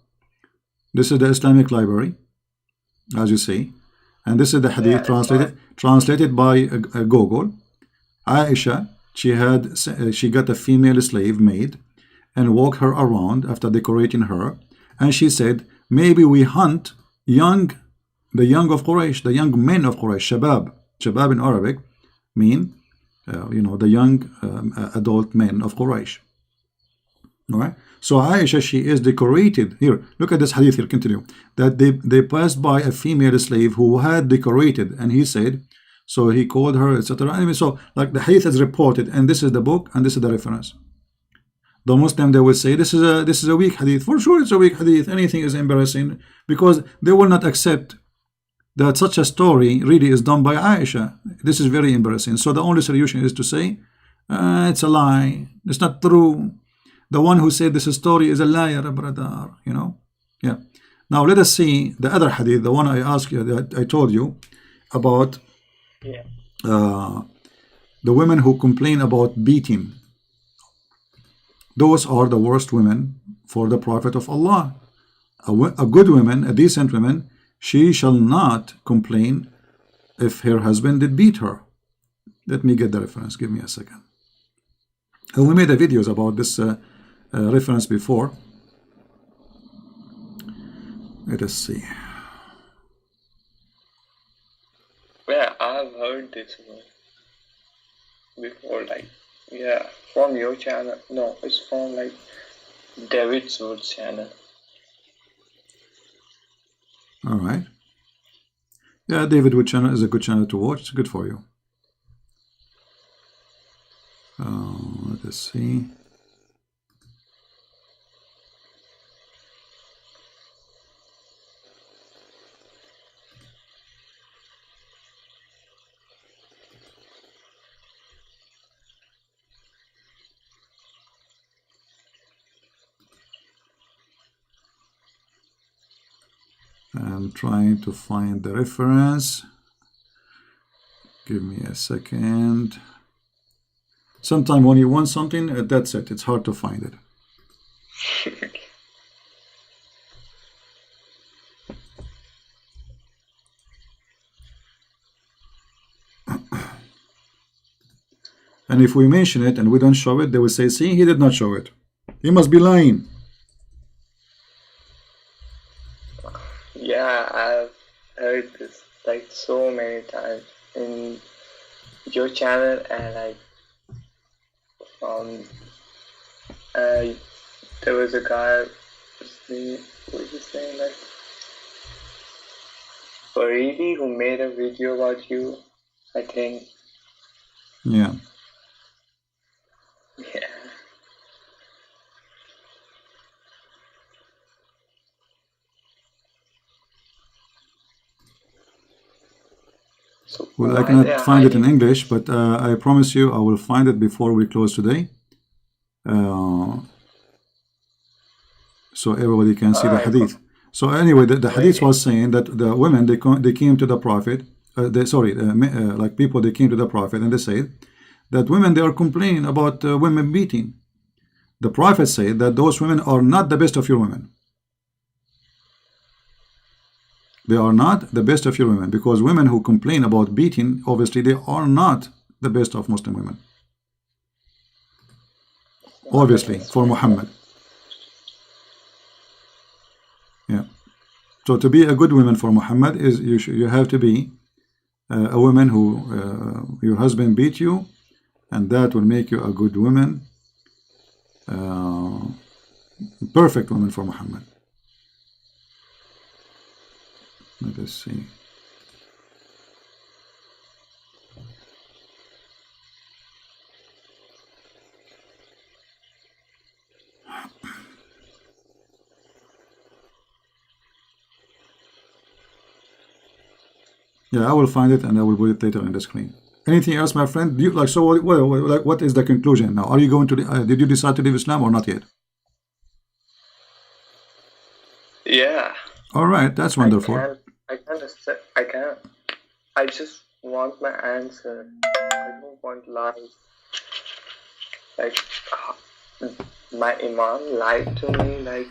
This is the Islamic Library, as you see, and this is the hadith translated by Google. Aisha, she got a female slave maid and walked her around after decorating her, and she said, maybe we hunt the young of Quraysh, the young men of Quraysh. Shabab in Arabic mean the young adult men of Quraysh. All right. So Aisha, she is decorated. Here, look at this hadith here, continue. That they passed by a female slave who had decorated, and he said, so he called her, etc. Anyway, so like the hadith is reported, and this is the book, and this is the reference. The Muslim, they will say, this is a weak hadith. For sure it's a weak hadith. Anything is embarrassing, because they will not accept that such a story really is done by Aisha. This is very embarrassing. So the only solution is to say, it's a lie. It's not true. The one who said this story is a liar, brother, Yeah. Now let us see the other hadith, the one I asked you, that I told you about. Yeah. The women who complain about beating. Those are the worst women for the Prophet of Allah. A good woman, a decent woman, she shall not complain if her husband did beat her. Let me get the reference. Give me a second. And we made videos about this reference before. Let us see. Yeah, I've heard this one before, from your channel. No, it's from David Wood's channel. All right. Yeah, David Wood channel is a good channel to watch. It's good for you. Let us see. I'm trying to find the reference. Give me a second. Sometimes when you want something, that's it. It's hard to find it. And if we mention it and we don't show it, they will say, see, he did not show it. He must be lying. Yeah, I've heard this so many times in your channel, and there was a guy, what was his name? Faridi, who made a video about you, I think. Yeah. Yeah. So Well, I why they cannot are find it in hiding? English, but I promise you I will find it before we close today. So everybody can see the I hadith. So anyway, the hadith waiting. was saying that the women, they came to the prophet, like people, they came to the prophet and they said that women, they are complaining about women beating. The prophet said that those women are not the best of your women. They are not the best of your women, because women who complain about beating, obviously they are not the best of Muslim women. Obviously, for Muhammad. Yeah. So to be a good woman for Muhammad is you have to be a woman who your husband beat you, and that will make you a good woman, perfect woman for Muhammad. Let us see. Yeah, I will find it and I will put it later on the screen. Anything else, my friend? Do you like so? What is the conclusion now? Are you going to? Did you decide to leave Islam or not yet? Yeah. All right, that's wonderful. I can't accept. I can't. I just want my answer. I don't want lies. Like my imam lied to me like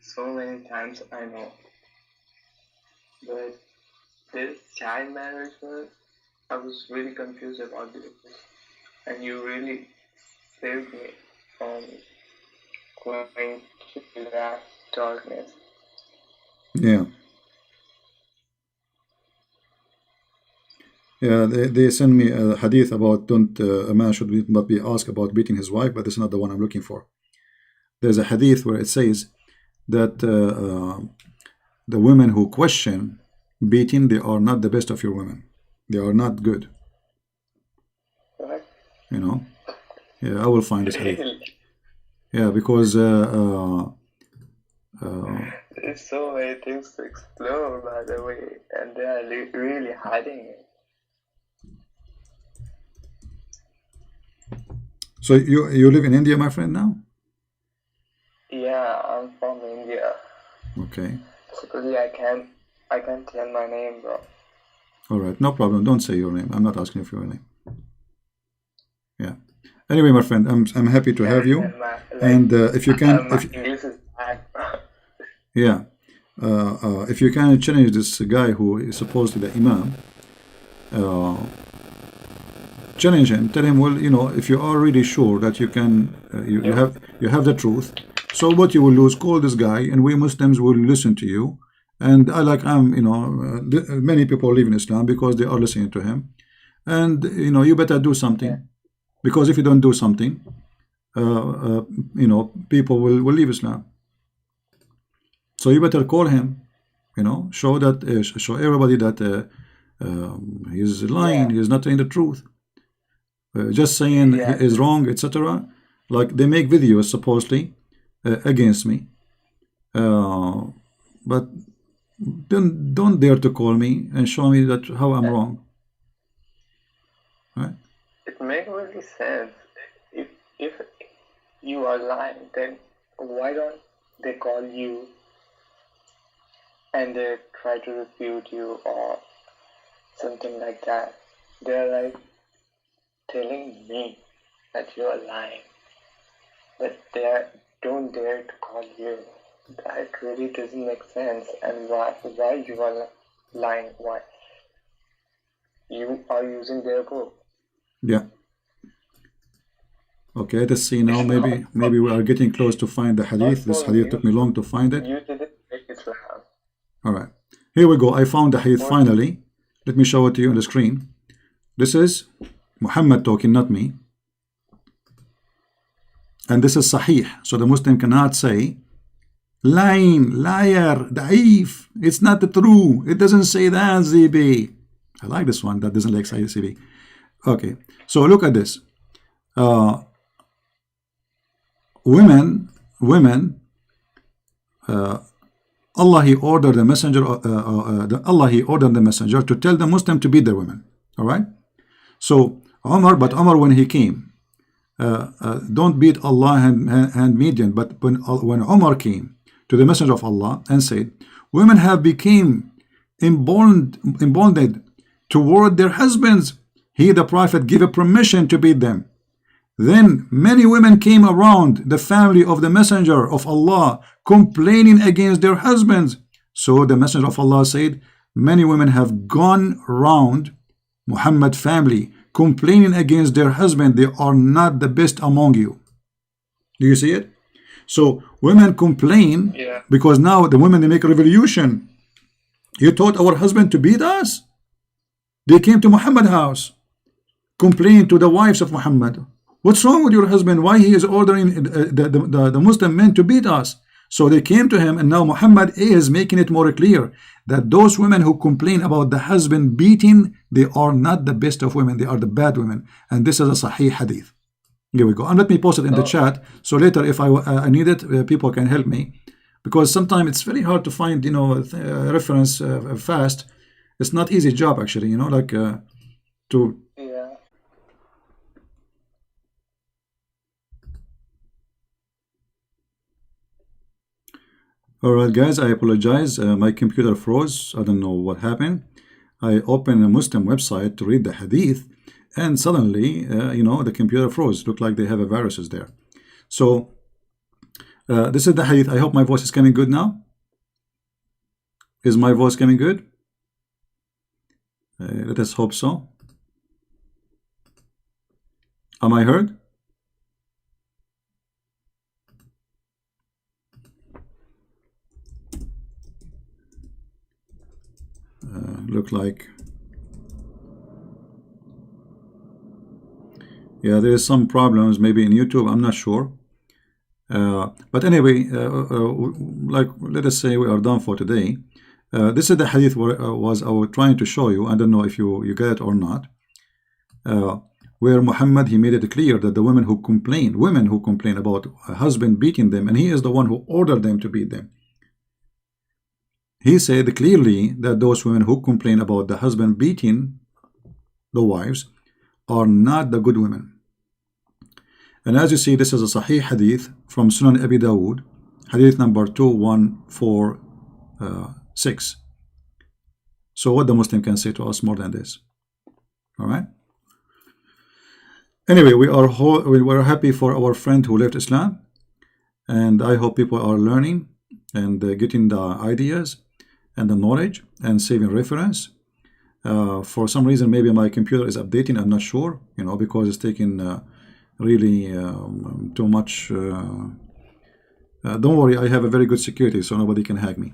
so many times. I know, but this child marriage one, I was really confused about this, and you really saved me from going to that darkness. Yeah. Yeah, they send me a hadith about don't a man should not be asked about beating his wife, but this is not the one I'm looking for. There's a hadith where it says that the women who question beating, they are not the best of your women. They are not good. What? You know? Yeah, I will find this hadith. Really? Yeah, because There's so many things to explore, by the way, and they are really hiding it. so you live in India, my friend, now? Yeah, I'm from India. Okay. Basically, I can't tell my name, bro. All right, no problem. Don't say your name. I'm not asking you for your name. Yeah. Anyway, my friend, I'm happy to have you. And if you can, my English is bad. yeah, if you can challenge this guy who is supposedly the imam, challenge him. Tell him, well, you know, if you are really sure that you can, you have the truth. So what you will lose? Call this guy, and we Muslims will listen to you. And you know, many people leave in Islam because they are listening to him. And you know, you better do something, because if you don't do something, you know, people will leave Islam. So you better call him, you know, show everybody that he's lying, he's not telling the truth, just saying he is wrong, etc. Like they make videos supposedly against me, but don't dare to call me and show me that how I'm wrong. Right? It makes really sense. If you are lying, then why don't they call you and they try to refute you or something like that? They're like telling me that you are lying, but they don't dare to call you. That really doesn't make sense. And why you are lying? Why you are using their book? Yeah. Okay, let's see now. Maybe we are getting close to find the hadith. This hadith took me long to find it. You didn't make Islam. All right, here we go. I found the hadith finally. Let me show it to you on the screen. This is Muhammad talking, not me. And this is Sahih. So the Muslim cannot say, Lying, liar, daif. It's not true. It doesn't say that, ZB. I like this one. That doesn't like ZB. Okay, so look at this. Women, Allah He ordered the messenger. Allah He ordered the messenger to tell the Muslim to beat their women. All right. So Umar, but Umar when he came, don't beat Allah and median. But when Umar came to the messenger of Allah and said, women have become emboldened toward their husbands, he, the Prophet, gave a permission to beat them. Then many women came around the family of the messenger of Allah complaining against their husbands. So the messenger of Allah said, many women have gone around Muhammad family complaining against their husband. They are not the best among you. Do you see it? So women complain, Yeah. because now the women, they make a revolution. You taught our husband to beat us? They came to Muhammad's house, complained to the wives of Muhammad. What's wrong with your husband? Why he is ordering the Muslim men to beat us? So they came to him, and now Muhammad is making it more clear that those women who complain about the husband beating, they are not the best of women, they are the bad women. And this is a Sahih hadith. Here we go. And let me post it in the chat, so later if I need it, people can help me, because sometimes it's very hard to find, you know, reference fast. It's not easy job actually, you know, like to. Yeah. Alright guys, I apologize, my computer froze. I don't know what happened. I opened a Muslim website to read the hadith, and suddenly you know, the computer froze. Look like they have a viruses there. So this is the hadith. I hope my voice is coming good now. Is my voice coming good? Let us hope so. Am I heard? Look like, yeah, there is some problems maybe in YouTube, I'm not sure, but anyway, like, let us say we are done for today. This is the hadith where I was trying to show you. I don't know if you get it or not, where Muhammad, he made it clear that the women who complain about a husband beating them, and he is the one who ordered them to beat them. He said clearly that those women who complain about the husband beating the wives are not the good women. And as you see, this is a Sahih hadith from Sunan Abi Dawood, hadith number 2146. So what the Muslim can say to us more than this? All right. Anyway, we are happy for our friend who left Islam, and I hope people are learning and getting the ideas and the knowledge and saving reference. For some reason, maybe my computer is updating, I'm not sure, you know, because it's taking really too much. Don't worry, I have a very good security, so nobody can hack me.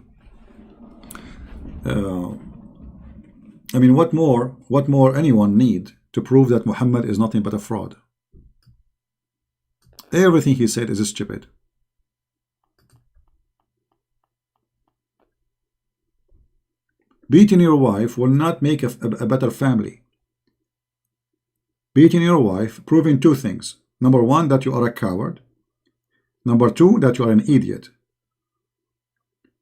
I mean, what more anyone need to prove that Muhammad is nothing but a fraud? Everything he said is stupid. Beating your wife will not make a better family. Beating your wife, proving two things. Number one, that you are a coward. Number two, that you are an idiot.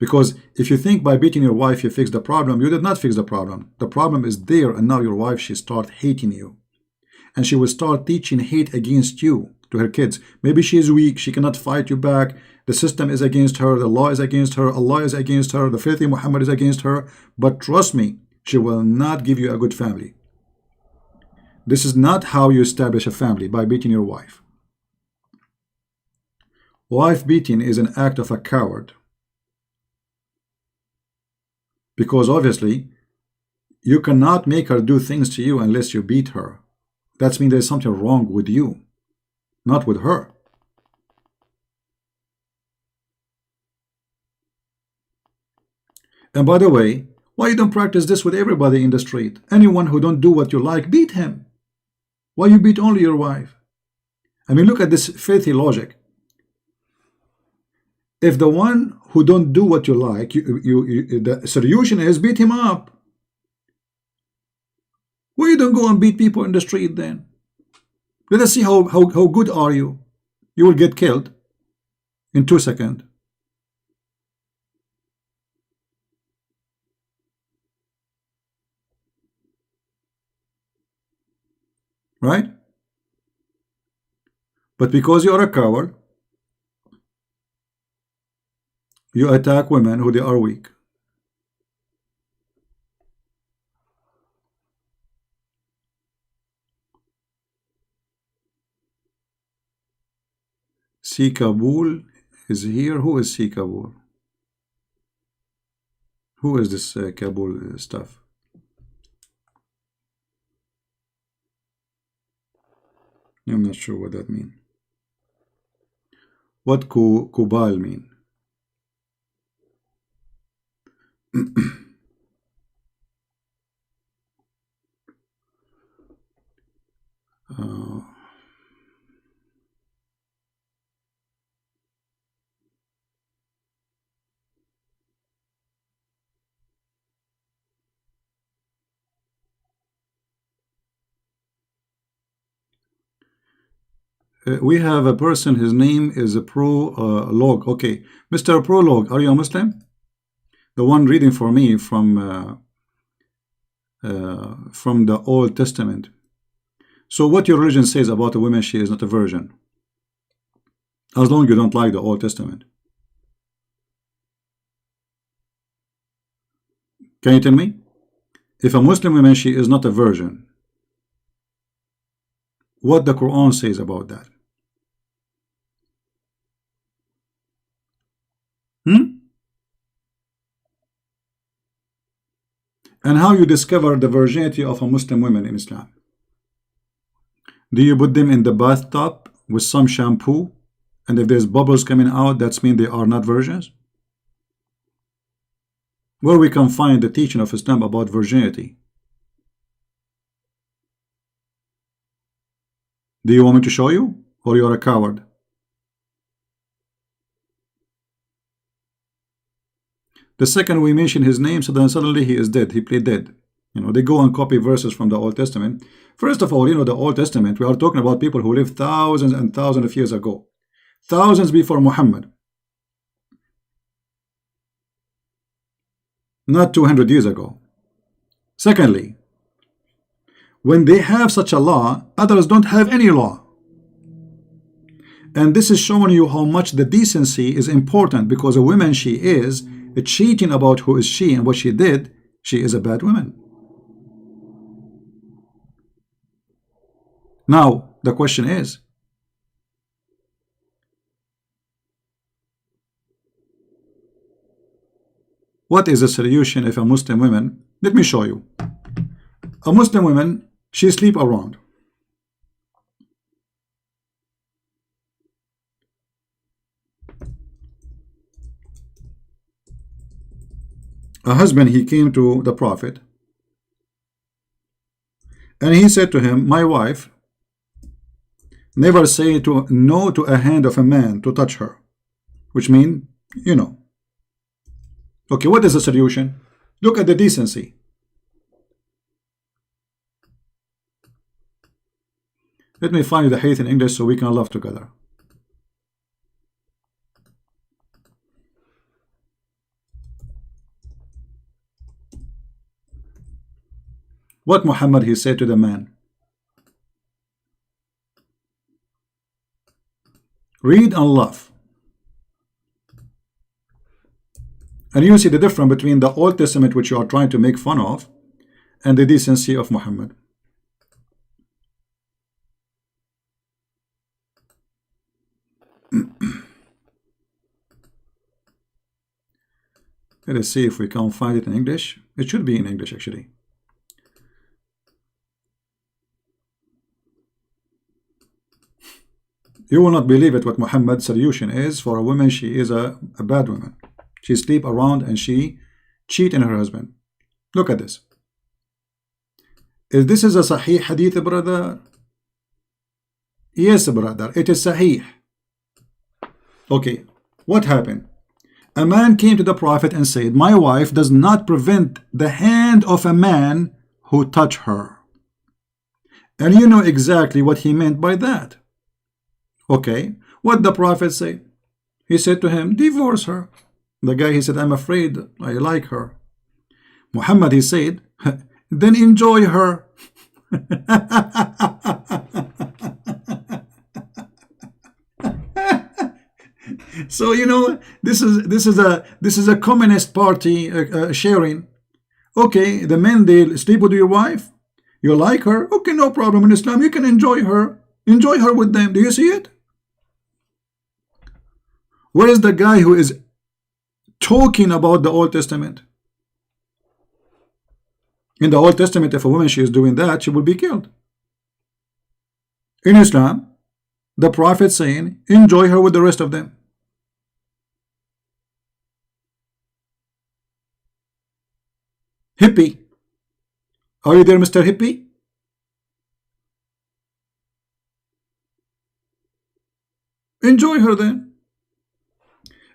Because if you think by beating your wife you fix the problem, you did not fix the problem. The problem is there, and now your wife, she start hating you. And she will start teaching hate against you to her kids. Maybe she is weak, she cannot fight you back. The system is against her, the law is against her, Allah is against her, the faith in Muhammad is against her. But trust me, she will not give you a good family. This is not how you establish a family, by beating your wife. Wife beating is an act of a coward. Because obviously, you cannot make her do things to you unless you beat her. That means there's something wrong with you, not with her. And by the way, why you don't practice this with everybody in the street? Anyone who don't do what you like, beat him. Why you beat only your wife? I mean, look at this filthy logic. If the one who don't do what you like, the solution is beat him up. Why you don't go and beat people in the street then? Let us see how good are you. You will get killed in 2 seconds. Right? But because you are a coward, you attack women who they are weak. C. Kabul is here. Who is C. Kabul? Who is this Kabul stuff? I'm not sure what that means. What Kubal mean? We have a person, his name is a Prolog. Okay, Mr. Prolog, are you a Muslim? The one reading for me from the Old Testament. So what your religion says about a woman, she is not a virgin, as long as you don't like the Old Testament. Can you tell me? If a Muslim woman, she is not a virgin, what the Quran says about that? And how you discover the virginity of a Muslim woman in Islam? Do you put them in the bathtub with some shampoo, and if there's bubbles coming out, that's mean they are not virgins? Where we can find the teaching of Islam about virginity? Do you want me to show you, or you are a coward? The second we mention his name, so then suddenly he is dead. He played dead. You know, they go and copy verses from the Old Testament. First of all, you know, the Old Testament, we are talking about people who lived thousands and thousands of years ago. Thousands before Muhammad. Not 200 years ago. Secondly, when they have such a law, others don't have any law. And this is showing you how much the decency is important, because a woman, she is cheating about who is she and what she did, she is a bad woman. Now, the question is, what is the solution if a Muslim woman, let me show you. A Muslim woman, she sleep around. A husband, he came to the Prophet and he said to him, my wife never say no to a hand of a man to touch her, which means, you know. Okay, what is the solution? Look at the decency. Let me find the hadith in English so we can laugh together. What Muhammad he said to the man? Read and laugh. And you see the difference between the Old Testament, which you are trying to make fun of, and the decency of Muhammad. Let us see if we can find it in English. It should be in English, actually. You will not believe it what Muhammad's solution is for a woman. She is a bad woman. She sleep around and she cheat in her husband. Look at this. If this is a Sahih hadith, brother? Yes, brother, it is Sahih. Okay, what happened? A man came to the Prophet and said, my wife does not prevent the hand of a man who touch her. And you know exactly what he meant by that. Okay, what the Prophet said? He said to him, divorce her. The guy, he said, I'm afraid I like her. Muhammad, he said, then enjoy her. So you know, this is a communist party sharing. Okay, the men, they sleep with your wife. You like her? Okay, no problem. In Islam, you can enjoy her. Enjoy her with them. Do you see it? Where is the guy who is talking about the Old Testament? In the Old Testament, if a woman she is doing that, she will be killed. In Islam, the Prophet saying, enjoy her with the rest of them. Hippie. Are you there, Mr. Hippie? Enjoy her then.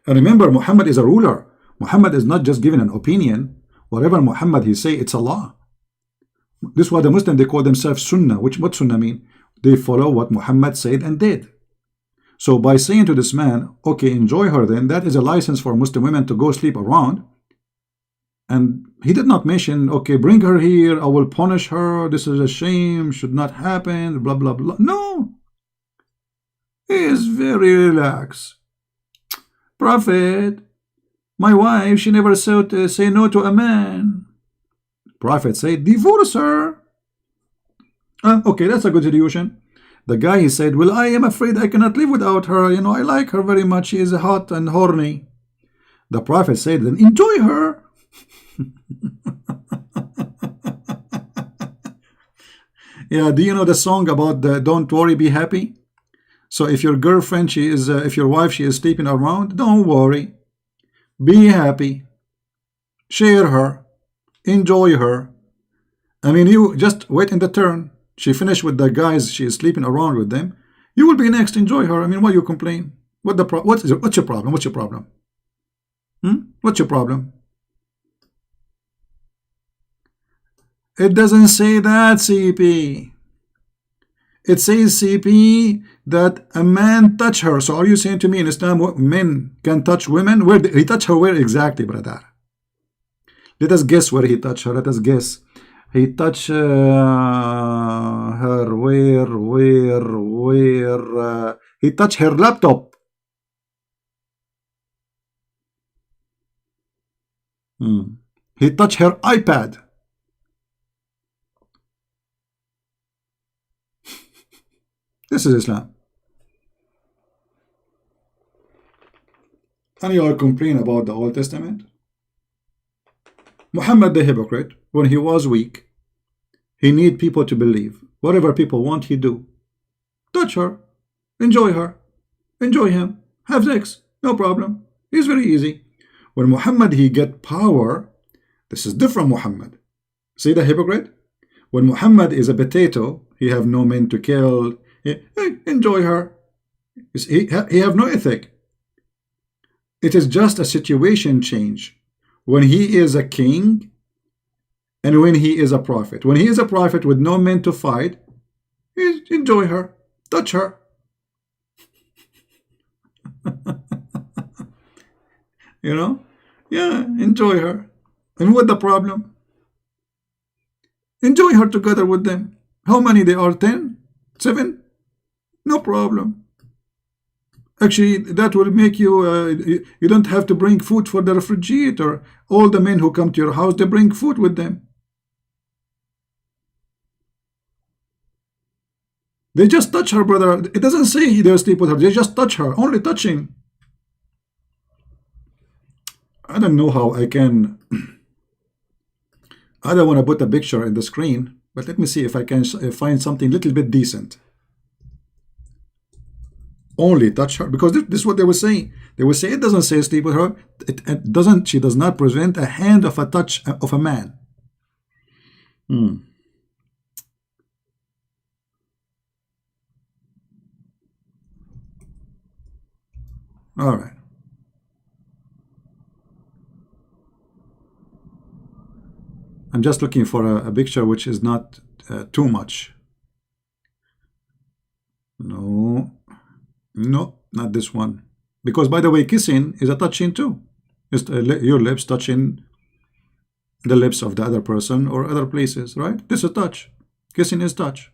And remember, Muhammad is a ruler. Muhammad is not just giving an opinion. Whatever Muhammad he say, it's Allah. This is why the Muslims, they call themselves Sunnah. What Sunnah mean? They follow what Muhammad said and did. So by saying to this man, okay, enjoy her then, that is a license for Muslim women to go sleep around. And he did not mention, okay, bring her here, I will punish her, this is a shame, should not happen, blah, blah, blah. No. He is very relaxed. Prophet, my wife, she never said say no to a man. Prophet said, divorce her. Okay, that's a good solution. The guy, he said, well, I am afraid I cannot live without her. You know, I like her very much. She is hot and horny. The Prophet said, then enjoy her. Yeah, do you know the song about the don't worry, be happy? So if your girlfriend, she is, if your wife, she is sleeping around, don't worry. Be happy. Share her. Enjoy her. I mean, you just wait in the turn. She finished with the guys, she is sleeping around with them. You will be next. Enjoy her. I mean, why you complain? What's your problem? What's your problem? What's your problem? It doesn't say that, CP. It says, CP, that a man touch her. So are you saying to me in Islam men can touch women? Where he touch her? Where exactly, brother? Let us guess where he touched her. Let us guess. He touched her where? He touched her laptop. He touched her iPad. This is Islam. And you are complaining about the Old Testament? Muhammad the hypocrite, when he was weak, he need people to believe. Whatever people want, he do. Touch her. Enjoy her. Enjoy him. Have sex. No problem. It's very easy. When Muhammad, he get power, this is different Muhammad. See the hypocrite? When Muhammad is a potato, he have no men to kill. Enjoy her. He have no ethic. It is just a situation change. When he is a king and when he is a prophet. When he is a prophet with no men to fight, enjoy her. Touch her. You know? Yeah, enjoy her. And what the problem? Enjoy her together with them. How many they are? 10? 7? No problem. Actually, that will make you, you don't have to bring food for the refrigerator. All the men who come to your house, they bring food with them. They just touch her, brother. It doesn't say they'll sleep with her. They just touch her. Only touching. I don't know how I can. I don't want to put a picture in the screen, but let me see if I can find something a little bit decent. Only touch her, because this is what they were saying. They would say it doesn't say sleep with her. It doesn't. She does not prevent a hand of a touch of a man. All right. I'm just looking for a picture which is not too much. No, no, not this one. Because, by the way, kissing is a touching too. Just your lips touching the lips of the other person or other places, right? This is touch. Kissing is touch.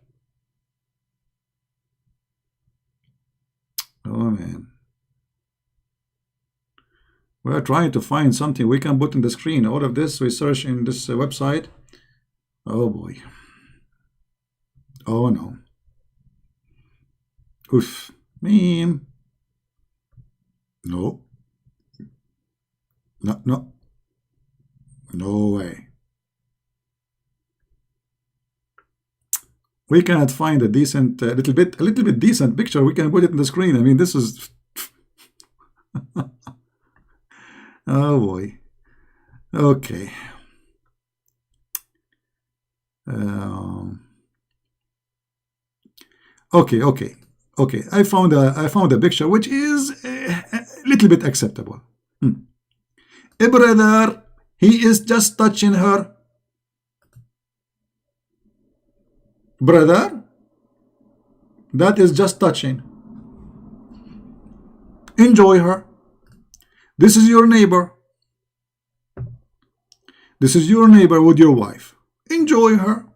Oh man. We're trying to find something we can put in the screen. All of this we search in this website. Oh boy. Oh no. Oof. Meme. No. No, no. No way. We cannot find a decent, a little bit decent picture. We can put it in the screen. I mean, this is. Oh boy. Okay. Okay. I found a picture which is a little bit acceptable. A brother, he is just touching her. Brother, that is just touching. Enjoy her. This is your neighbor. This is your neighbor with your wife. Enjoy her.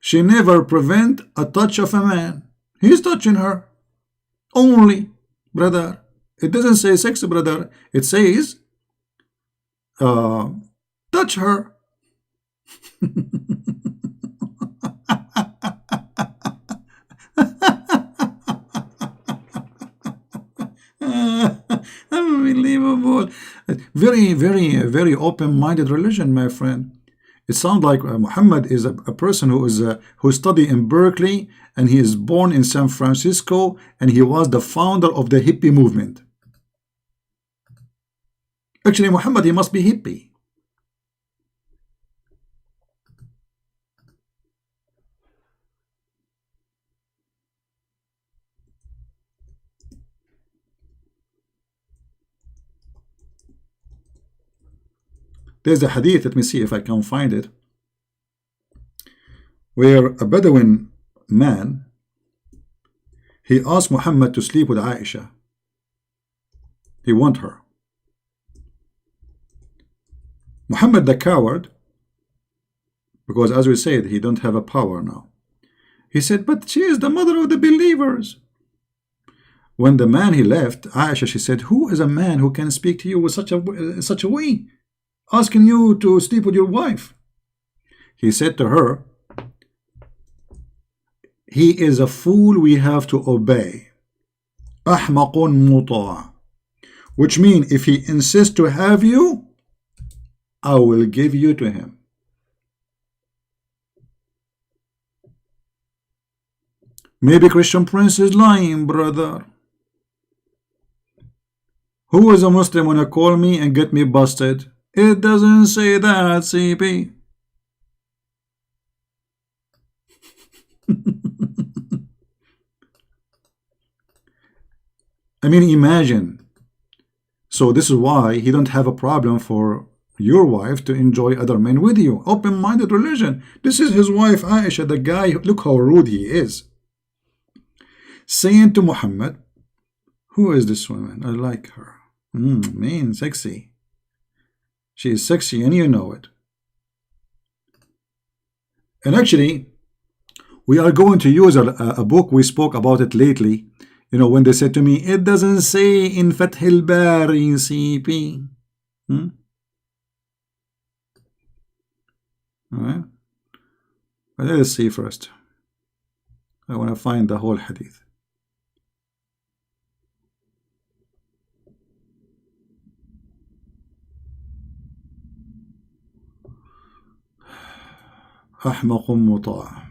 She never prevent a touch of a man. He's touching her. Only, brother. It doesn't say sex, brother. It says touch her. Unbelievable. Very open-minded religion, my friend. It sounds like Muhammad is a person who studied in Berkeley, and he is born in San Francisco, and he was the founder of the hippie movement. Actually, Muhammad, he must be hippie. There's a hadith, let me see if I can find it, where a Bedouin man, he asked Muhammad to sleep with Aisha. He want her. Muhammad the coward, because as we said, he don't have a power now. He said, but she is the mother of the believers. When the man he left, Aisha, she said, who is a man who can speak to you with such a way? Asking you to sleep with your wife. He said to her, he is a fool we have to obey. أحمق مطاع. Which means if he insists to have you, I will give you to him. Maybe Christian Prince is lying, brother. Who is a Muslim wanna call me and get me busted? It doesn't say that, CP. I mean, imagine. So this is why he don't have a problem for your wife to enjoy other men with you. Open-minded religion. This is his wife Aisha, the guy, look how rude he is. Saying to Muhammad, who is this woman? I like her. Man, sexy. She is sexy and you know it. And actually, we are going to use a book, we spoke about it lately. You know, when they said to me, it doesn't say in Fath al-Bari CP. All right. But let's see first. I want to find the whole hadith. أحمق مطاع.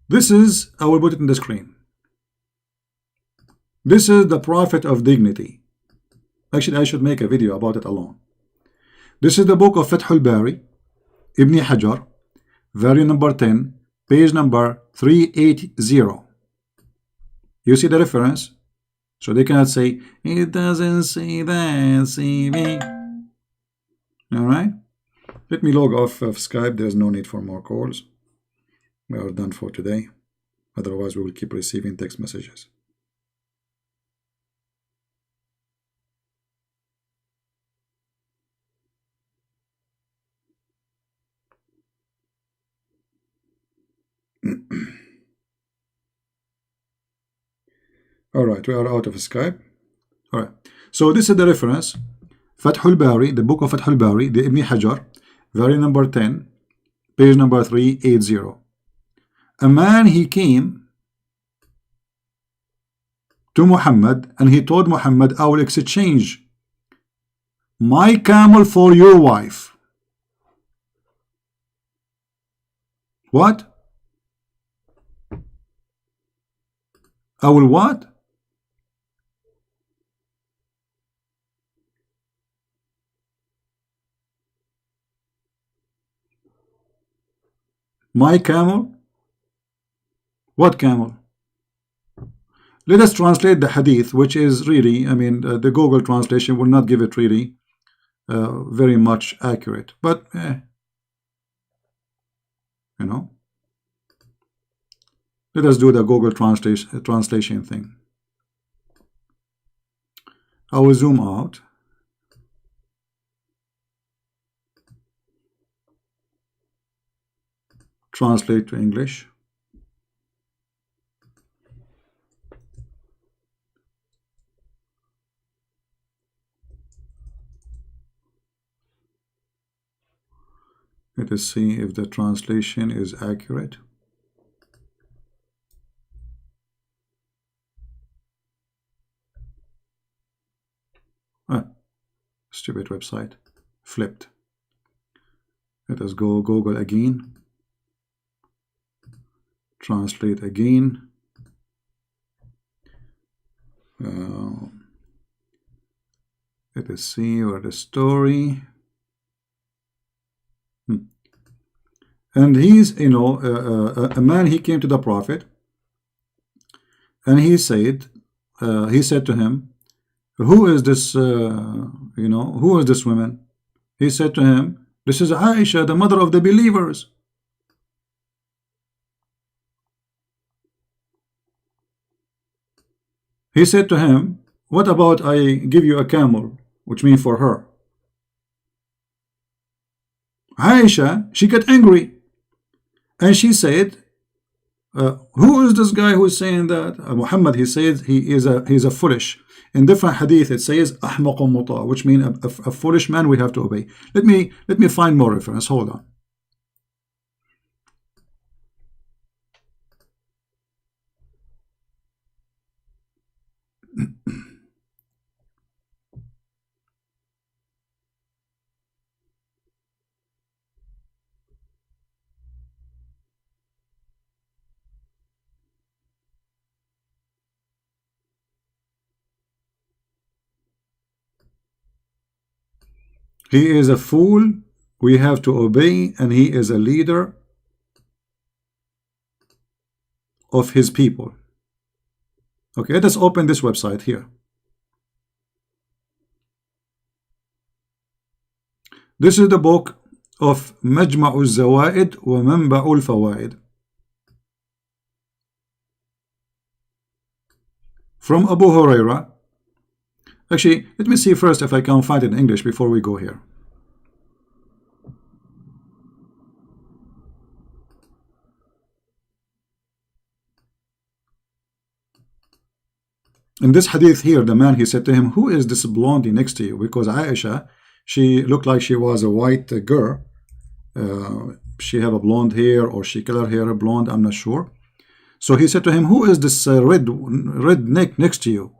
This is, I will put it in the screen. This is the Prophet of Dignity. Actually, I should make a video about it alone. This is the book of Fath al-Bari, Ibn Hajar, volume number 10, page number 380. You see the reference? So they cannot say, it doesn't say that, see me. Alright? Let me log off of Skype. There's no need for more calls. We are done for today. Otherwise, we will keep receiving text messages. Alright, we are out of Skype. Alright, so this is the reference. Fath al-Bari, the book of Fath al-Bari, the Ibn Hajar, volume number 10, page number 380. A man, he came to Muhammad and he told Muhammad, I will exchange my camel for your wife. What? I will what? My camel? What camel? Let us translate the hadith, which is really, I mean, the Google translation will not give it really very much accurate, but you know, let us do the Google translation thing. I will zoom out. Translate to English. Let us see if the translation is accurate. Stupid website. Flipped. Let us go Google again. Translate again. Let us see where the story. And he's, you know, a man, he came to the Prophet and he said to him, who is this, you know, who is this woman? He said to him, this is Aisha, the mother of the believers. He said to him, what about I give you a camel, which means for her? Aisha, she got angry. And she said, who is this guy who is saying that? Muhammad, he says he's a foolish. In different hadith, it says ahmaqun muta, which means a foolish man we have to obey. Let me find more reference. Hold on. He is a fool we have to obey, and he is a leader of his people. Okay, let us open this website here. This is the book of Majma'u al-Zawaid wa Manba'u al-Fawaid from Abu Huraira. Actually, let me see first if I can find it in English before we go here. In this hadith here, the man, he said to him, who is this blondie next to you? Because Aisha, she looked like she was a white girl. She have a blonde hair, or she color hair blonde, I'm not sure. So he said to him, who is this red neck next to you?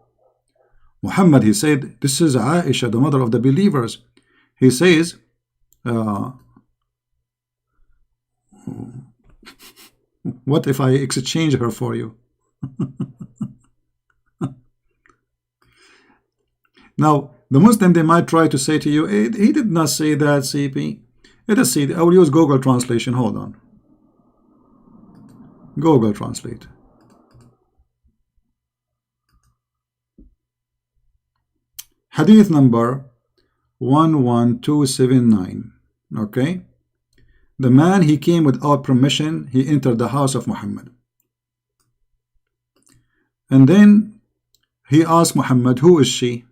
Muhammad, he said, this is Aisha, the mother of the believers. He says, what if I exchange her for you? Now, The Muslim, they might try to say to you, he did not say that, CP. Let us see. I will use Google translation. Hold on. Google Translate. Hadith number 11279. Okay. The man, he came without permission. He entered the house of Muhammad. And then he asked Muhammad, who is she?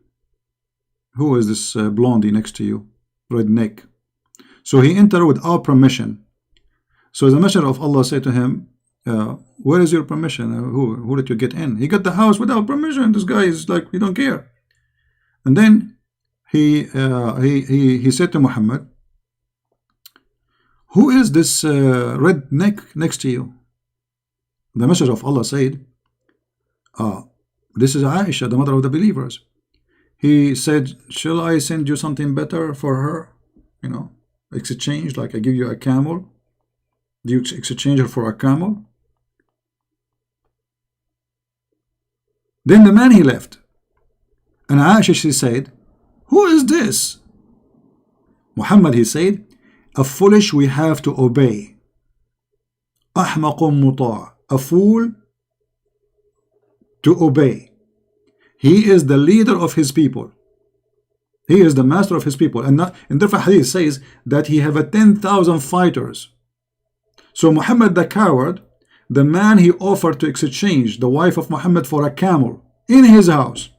Who is this blondie next to you? Redneck. So he entered without permission. So the messenger of Allah said to him, where is your permission? Who did you get in? He got the house without permission. This guy is like, we don't care. And then he said to Muhammad, who is this redneck next to you? The messenger of Allah said, this is Aisha, the mother of the believers. He said, shall I send you something better for her? You know, exchange, like I give you a camel. Do you exchange her for a camel? Then the man, he left. And Aisha, she said, who is this? Muhammad, he said, a foolish we have to obey. أحمق مطاع. A fool to obey. He is the leader of his people. He is the master of his people. And in different hadith says that he have 10,000 fighters. So Muhammad the coward, the man, he offered to exchange the wife of Muhammad for a camel in his house.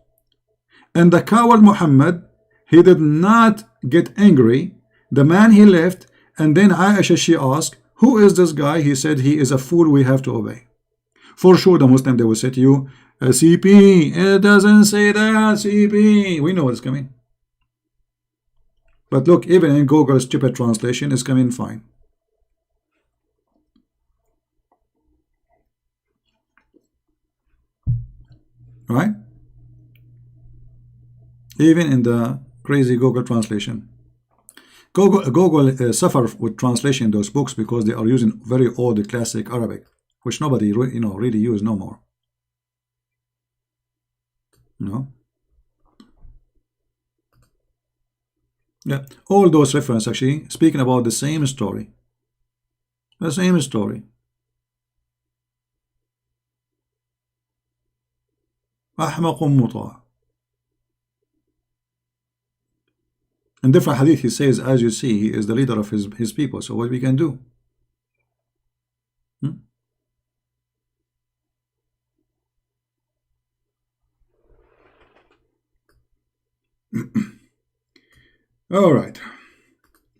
And the coward Muhammad, he did not get angry. The man, he left. And then Aisha, she asked, who is this guy? He said, he is a fool we have to obey. For sure the Muslim, they will say to you, CP, it doesn't say that, CP. We know what's coming. But look, even in Google's stupid translation, it's coming fine. Right? Even in the crazy Google translation. Google suffer with translation those books because they are using very old classic Arabic, which nobody really use no more. No. Yeah, all those references actually speaking about the same story. The same story. أحمق مطاع. In different hadith he says, as you see, he is the leader of his people. So what we can do? All right.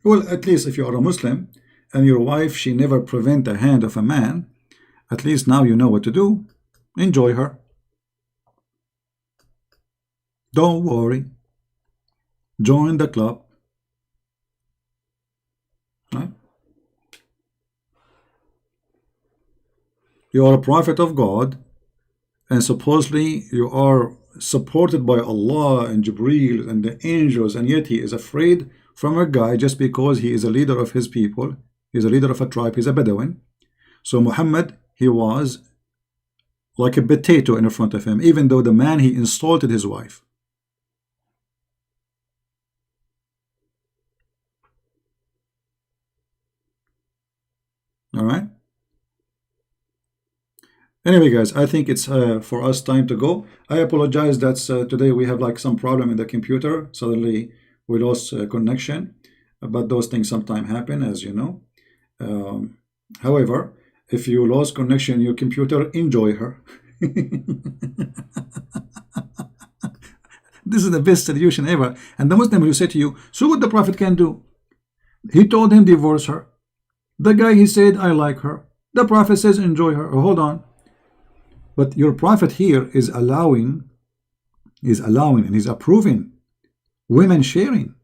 Well, at least if you are a Muslim and your wife, she never prevent the hand of a man, at least now you know what to do. Enjoy her. Don't worry. Join the club. Right? You are a prophet of God, and supposedly you are supported by Allah and Jibreel and the angels, and yet he is afraid from a guy just because he is a leader of his people. He's a leader of a tribe. He's a Bedouin. So Muhammad, he was like a potato in front of him, even though the man, he insulted his wife. All right. Anyway, guys, I think it's for us time to go. I apologize that today we have like some problem in the computer. Suddenly we lost connection, but those things sometimes happen, as you know. However, if you lost connection in your computer, enjoy her. This is the best solution ever. And the Muslim will say to you, so what the Prophet can do? He told him divorce her. The guy, he said, I like her. The Prophet says enjoy her. Oh, hold on. But your Prophet here is allowing and he's approving women sharing.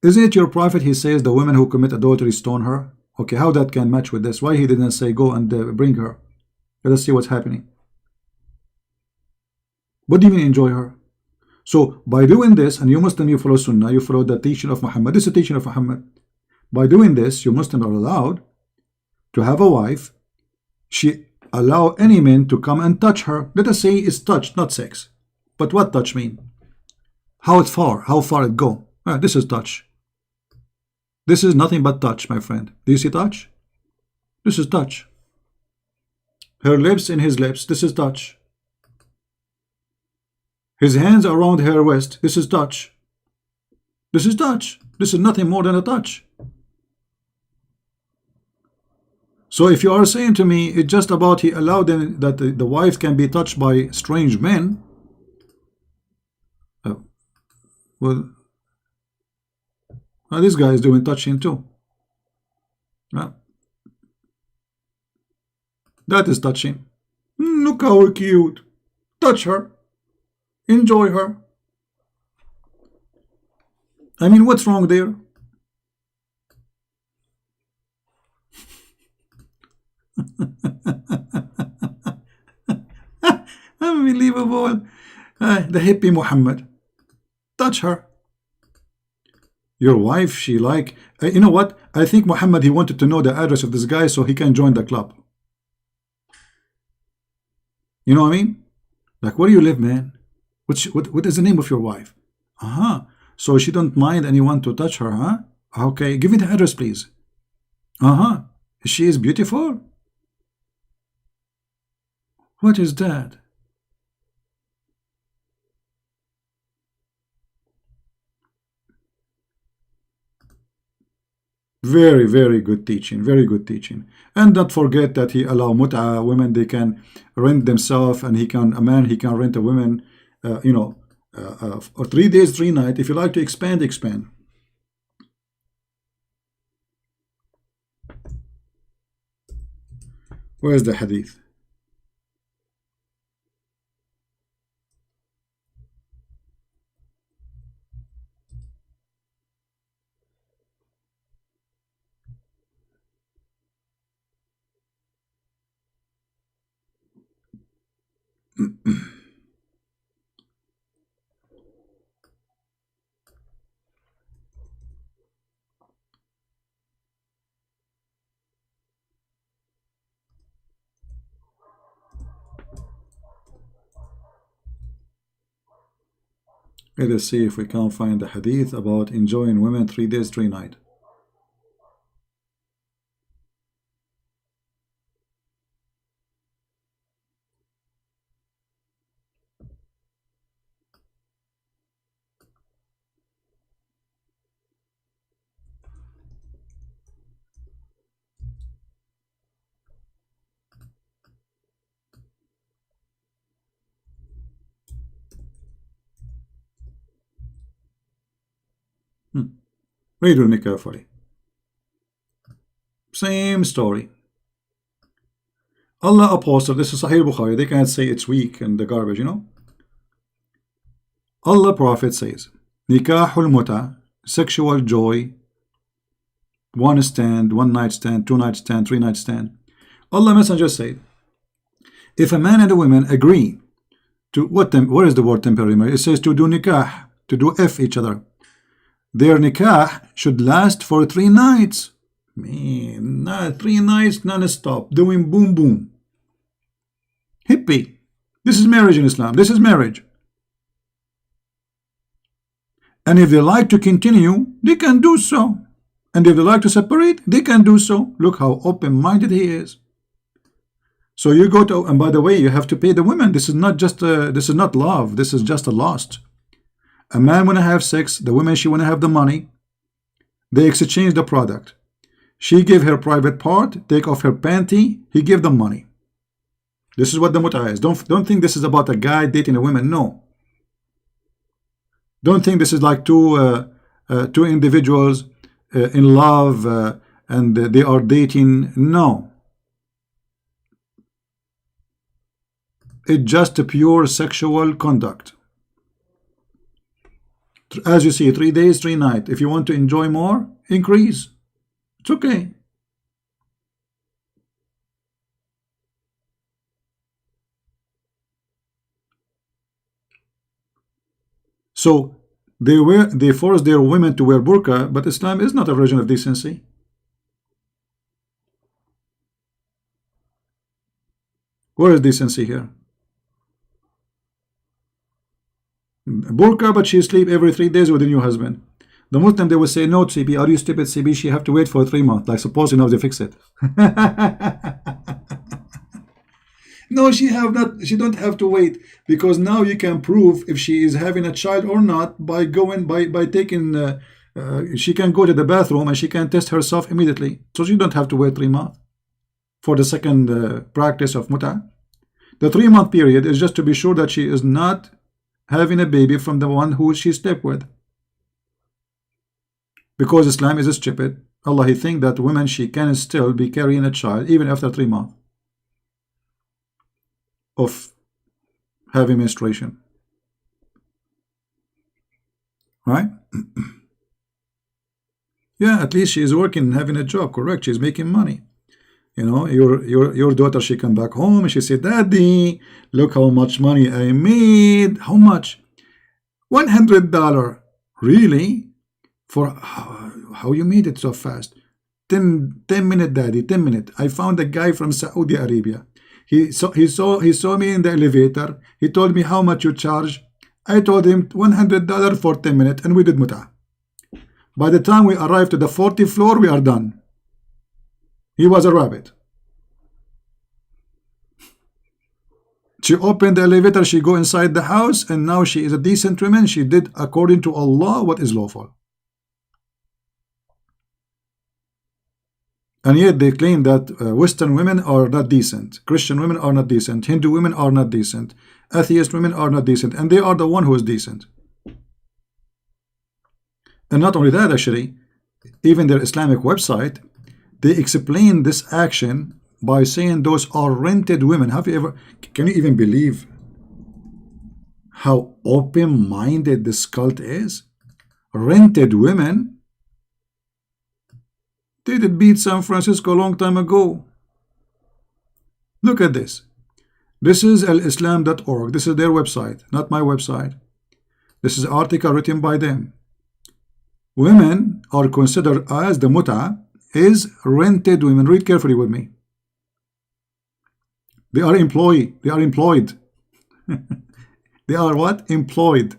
Isn't it your Prophet, he says the women who commit adultery stone her? Okay, how that can match with this? Why he didn't say go and bring her? Let us see what's happening. What do you mean enjoy her? So by doing this, and you Muslim, you follow Sunnah, you follow the teaching of Muhammad. This is the teaching of Muhammad. By doing this, you Muslims are allowed to have a wife. She allow any man to come and touch her. Let us say it's touch, not sex. But what touch mean? How far it go? This is touch. This is nothing but touch, my friend. Do you see touch? This is touch. Her lips in his lips. This is touch. His hands around her waist. This is touch. This is touch. This is nothing more than a touch. So if you are saying to me it's just about he allowed them that the wife can be touched by strange men, well, this guy is doing touching too. That is touching. Look how cute. Touch her. Enjoy her. I mean, what's wrong there? Unbelievable. The hippie Muhammad. Touch her. Your wife, she like, you know what? I think Muhammad, he wanted to know the address of this guy so he can join the club. You know what I mean? Like, where do you live, man? What is the name of your wife? So she don't mind anyone to touch her, huh? Okay, give me the address, please. She is beautiful? What is that? Very, very good teaching. Very good teaching. And don't forget that he allow mut'a, women, they can rent themselves, and a man, he can rent a woman, or 3 days, 3 nights. If you like to expand, expand. Where's the hadith? Let us see if we can find the hadith about enjoying women 3 days, 3 nights. Read with me carefully. Same story. Allah apostle, this is Sahih Bukhari. They can't say it's weak and the garbage, you know. Allah Prophet says, Nikahul muta, sexual joy, one stand, 1 night stand, 2 night stand, 3 night stand. Allah Messenger said, if a man and a woman agree to what is the word temporary? It says to do nikah, to do F each other. Their nikah should last for 3 nights. Man, 3 nights non-stop, doing boom boom. Hippie. This is marriage in Islam. This is marriage. And if they like to continue, they can do so. And if they like to separate, they can do so. Look how open-minded he is. So you go to, and by the way, you have to pay the women. This is not just this is not love. This is just a lust. A man wanna have sex, the woman, she wanna have the money. They exchange the product. She give her private part, take off her panty, he give them money. This is what the muta is. Don't think this is about a guy dating a woman. No. Don't think this is like two individuals in love and they are dating. No. It's just a pure sexual conduct. As you see, 3 days, 3 nights. If you want to enjoy more, increase. It's okay. So they force their women to wear burqa, but Islam is not a religion of decency. Where is decency here? burqa, but she sleep every 3 days with a new husband. The Muslim, they will say, no, CB, are you stupid, CB? She have to wait for 3 months. Like, suppose now they fix it. No, she have not. She don't have to wait, because now you can prove if she is having a child or not by going by taking. She can go to the bathroom and she can test herself immediately, so she don't have to wait 3 months for the second practice of muta. The 3 month period is just to be sure that she is not having a baby from the one who she slept with, because Islam is stupid. Allah, he think that women, she can still be carrying a child even after 3 months of having menstruation, right? Yeah, at least she is working, having a job, correct? She's making money. You know, your daughter, she come back home and she said, Daddy, look how much money I made. How much? $100. Really? For how you made it so fast? 10 minutes, Daddy, 10 minutes. I found a guy from Saudi Arabia. He saw me in the elevator. He told me how much you charge. I told him $100 for 10 minutes, and we did muta. By the time we arrived to the 40th floor, we are done. He was a rabbit. She opened the elevator, she go inside the house, and now she is a decent woman. She did according to Allah what is lawful. And yet they claim that Western women are not decent, Christian women are not decent, Hindu women are not decent, atheist women are not decent, and they are the one who is decent. And not only that, actually, even their Islamic website, they explain this action by saying those are rented women. Have you ever, can you even believe how open-minded this cult is? Rented women. They did beat San Francisco a long time ago. Look at this. This is alislam.org. This is their website, not my website. This is an article written by them. Women are considered as the muta is rented women. Read carefully with me. They are employed. They are employed. They are what? Employed.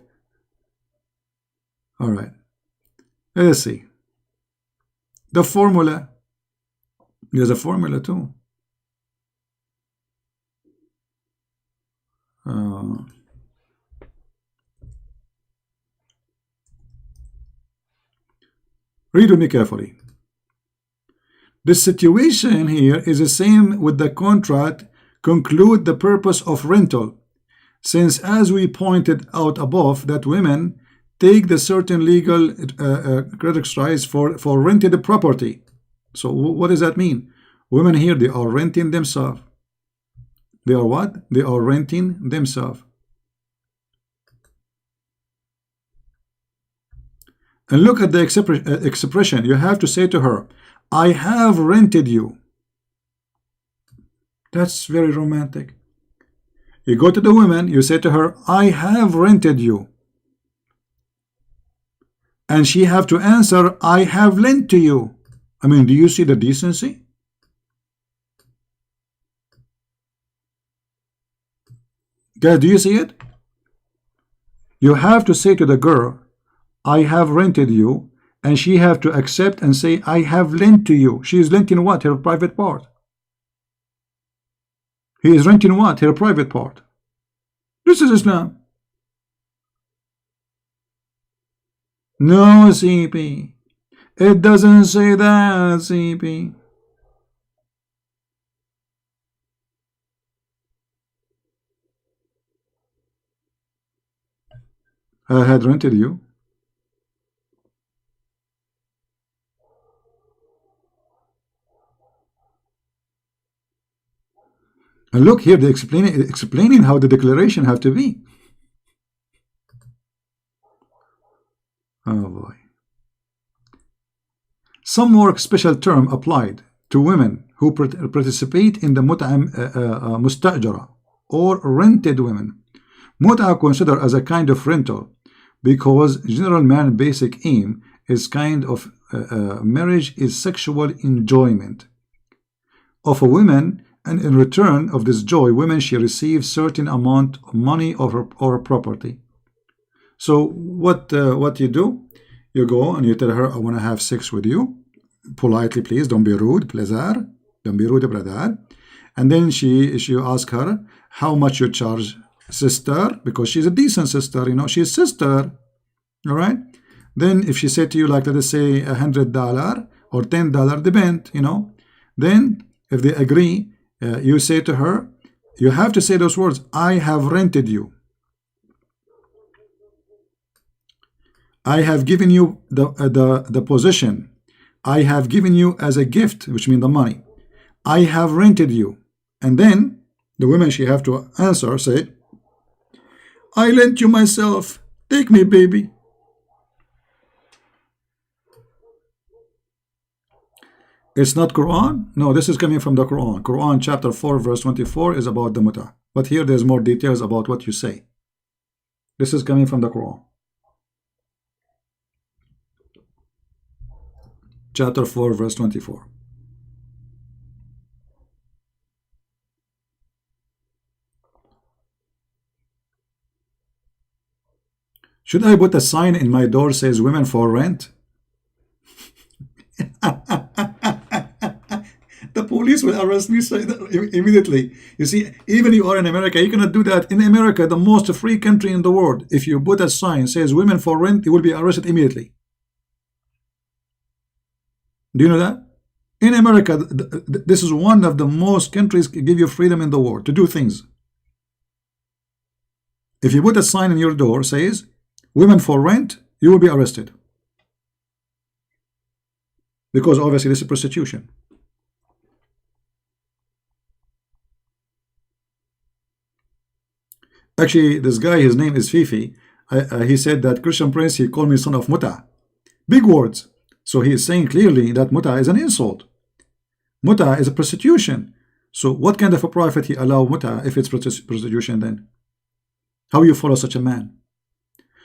All right. Let's see. The formula. There's a formula too. Read with me carefully. The situation here is the same with the contract. Conclude the purpose of rental, since as we pointed out above that women take the certain legal credit rights for rented property. So what does that mean? Women here, they are renting themselves. They are what? They are renting themselves. And look at the expression. You have to say to her, I have rented you. That's very romantic. You go to the woman, you say to her, I have rented you. And she have to answer, I have lent to you. I mean, do you see the decency? Guys, do you see it? You have to say to the girl, I have rented you, and she have to accept and say, I have lent to you. She is renting what? Her private part. He is renting what? Her private part. This is Islam. No, CP. It doesn't say that, CP. I had rented you. And look here, they're explaining how the declaration have to be. Oh boy. Some more special term applied to women who participate in the mustajara or rented women. Mut'a considered as a kind of rental because general man basic aim is kind of marriage is sexual enjoyment of a woman, and in return of this joy, women she receives certain amount of money or property. So what you do, you go and you tell her, I want to have sex with you. Politely, please. Don't be rude. Pleasure. Don't be rude, brother. And then you ask her how much you charge, sister, because she's a decent sister, you know, she's sister. All right. Then if she said to you, like, let us say $100 or $10, depend, you know, then if they agree, you say to her, you have to say those words, I have rented you. I have given you the position. I have given you as a gift, which means the money. I have rented you. And then the woman, she have to answer, say, I lent you myself. Take me, baby. It's not Quran? No, this is coming from the Quran. Quran chapter 4 verse 24 is about the muta. But here there's more details about what you say. This is coming from the Quran. Chapter 4 verse 24. Should I put a sign in my door says women for rent? The police will arrest me immediately. You see, even you are in America, you cannot do that. In America, the most free country in the world, if you put a sign says women for rent, you will be arrested immediately. Do you know that? In America, this is one of the most countries give you freedom in the world to do things. If you put a sign in your door says women for rent, you will be arrested. Because obviously this is prostitution. Actually, this guy, his name is Fifi. He said that Christian Prince, he called me son of muta. Big words. So he is saying clearly that muta is an insult. Muta is a prostitution. So what kind of a prophet he allow muta if it's prostitution then? How you follow such a man?